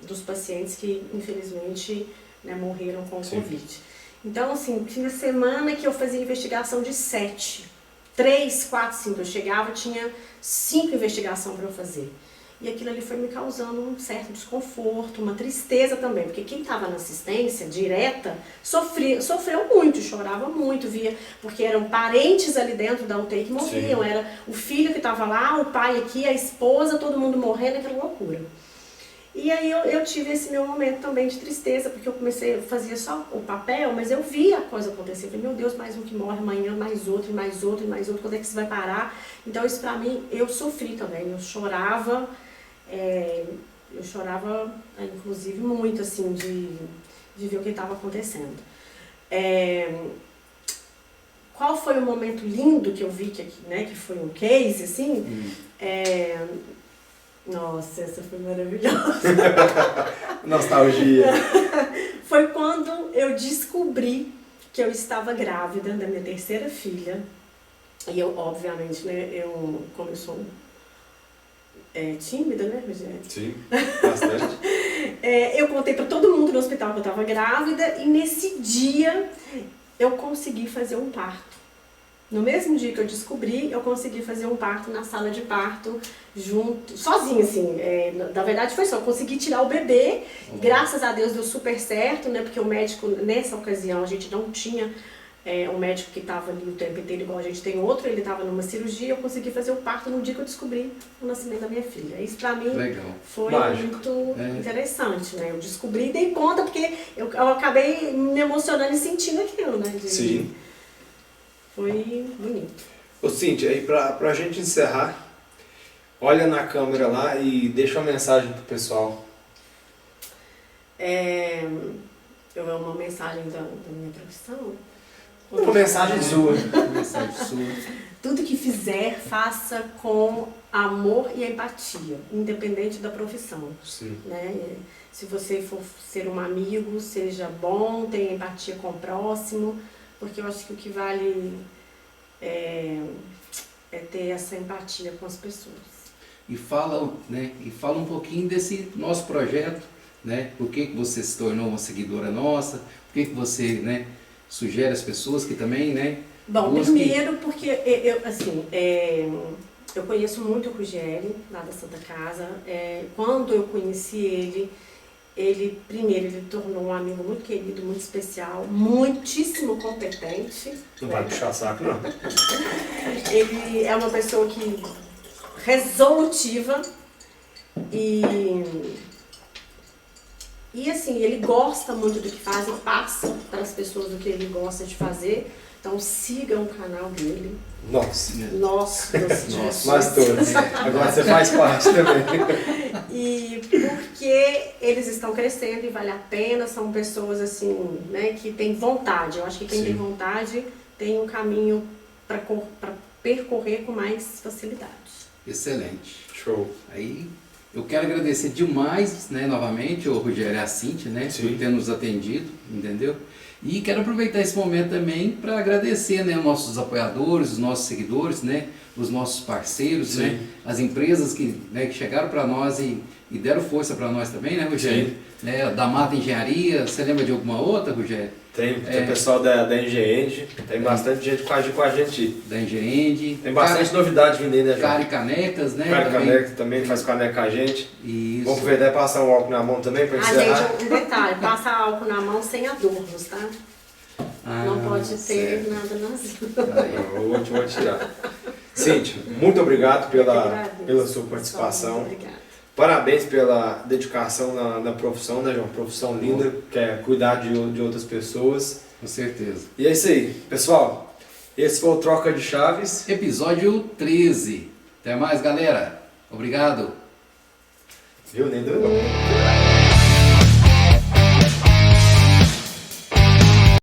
dos pacientes que, infelizmente, né, morreram com o Covid. Então, assim, tinha semana que eu fazia investigação de 7. 3, 4, 5, eu chegava, tinha 5 investigações para eu fazer. E aquilo ali foi me causando um certo desconforto, uma tristeza também, porque quem estava na assistência direta sofreu muito, chorava muito, via, porque eram parentes ali dentro da UTI que morriam, era o filho que estava lá, o pai aqui, a esposa, todo mundo morrendo, aquela loucura. E aí eu tive esse meu momento também de tristeza, porque eu comecei, eu fazia só o papel, mas eu via a coisa acontecer. Eu falei, meu Deus, mais um que morre amanhã, mais outro, e mais outro, e mais outro, quando é que isso vai parar? Então isso pra mim, eu sofri também, eu chorava, inclusive muito, assim, de ver o que estava acontecendo. Qual foi o momento lindo que eu vi, que foi um case, assim? Nossa, essa foi maravilhosa. Nostalgia. Foi quando eu descobri que eu estava grávida da minha terceira filha. E eu, obviamente, né, como eu sou tímida, né, Rogério? Sim, bastante. Eu contei para todo mundo no hospital que eu estava grávida e nesse dia eu consegui fazer um parto. No mesmo dia que eu descobri, eu consegui fazer um parto na sala de parto, sozinha, assim. Na verdade foi só, eu consegui tirar o bebê, graças a Deus deu super certo, né? Porque o médico, nessa ocasião, a gente não tinha um médico que estava ali o tempo inteiro igual a gente tem outro, ele estava numa cirurgia, eu consegui fazer o parto no dia que eu descobri o nascimento da minha filha. Isso pra mim foi muito interessante, né? Eu descobri e dei conta, porque eu acabei me emocionando e sentindo aquilo, né? Sim. Foi bonito. Ô Cíntia, aí pra gente encerrar, olha na câmera lá e deixa uma mensagem pro pessoal. Uma mensagem da minha profissão? Uma mensagem sua. Tudo que fizer, faça com amor e empatia, independente da profissão. Sim. Né? Se você for ser um amigo, seja bom, tenha empatia com o próximo, porque eu acho que o que vale é ter essa empatia com as pessoas. E fala um pouquinho desse nosso projeto, né? Por que você se tornou uma seguidora nossa, por que você, né, sugere às pessoas que também, né? Bom, primeiro porque eu conheço muito o Rogério, lá da Santa Casa. Quando eu conheci ele tornou um amigo muito querido, muito especial, muitíssimo competente. Não vai puxar saco, não. Ele é uma pessoa resolutiva e assim, ele gosta muito do que faz e passa para as pessoas o que ele gosta de fazer. Então sigam o canal dele. Nossa. Nós todos. Agora você faz parte também. E porque eles estão crescendo e vale a pena, são pessoas assim, né, que têm vontade. Eu acho que quem tem vontade tem um caminho para percorrer com mais facilidade. Excelente. Show. Aí eu quero agradecer demais, né, novamente, o Rogério e a Cíntia, né, por ter nos atendido, entendeu? E quero aproveitar esse momento também para agradecer, né, os nossos apoiadores, os nossos seguidores, né, os nossos parceiros, né, as empresas que chegaram para nós e deram força para nós também, né, Rogério? Né, da Mata Engenharia, você lembra de alguma outra, Rogério? Tem o pessoal da Engenhend, tem bastante gente com a gente. Da Engenhend. Tem bastante novidade vindo aí, né, João? Cara e Canecas, né? Cara e Canecas também faz caneca com a gente. Isso. Vamos aproveitar e passar um álcool na mão também para encerrar. Gente, um detalhe, passa álcool na mão sem adornos, tá? Não pode ter nada nas mãos. Eu vou tirar. Cíntia, muito obrigado pela sua participação. Obrigada. Parabéns pela dedicação na profissão, né, João? Profissão linda, que é cuidar de outras pessoas. Com certeza. E é isso aí, pessoal. Esse foi o Troca de Chaves. Episódio 13. Até mais, galera. Obrigado. Viu? Nem deu.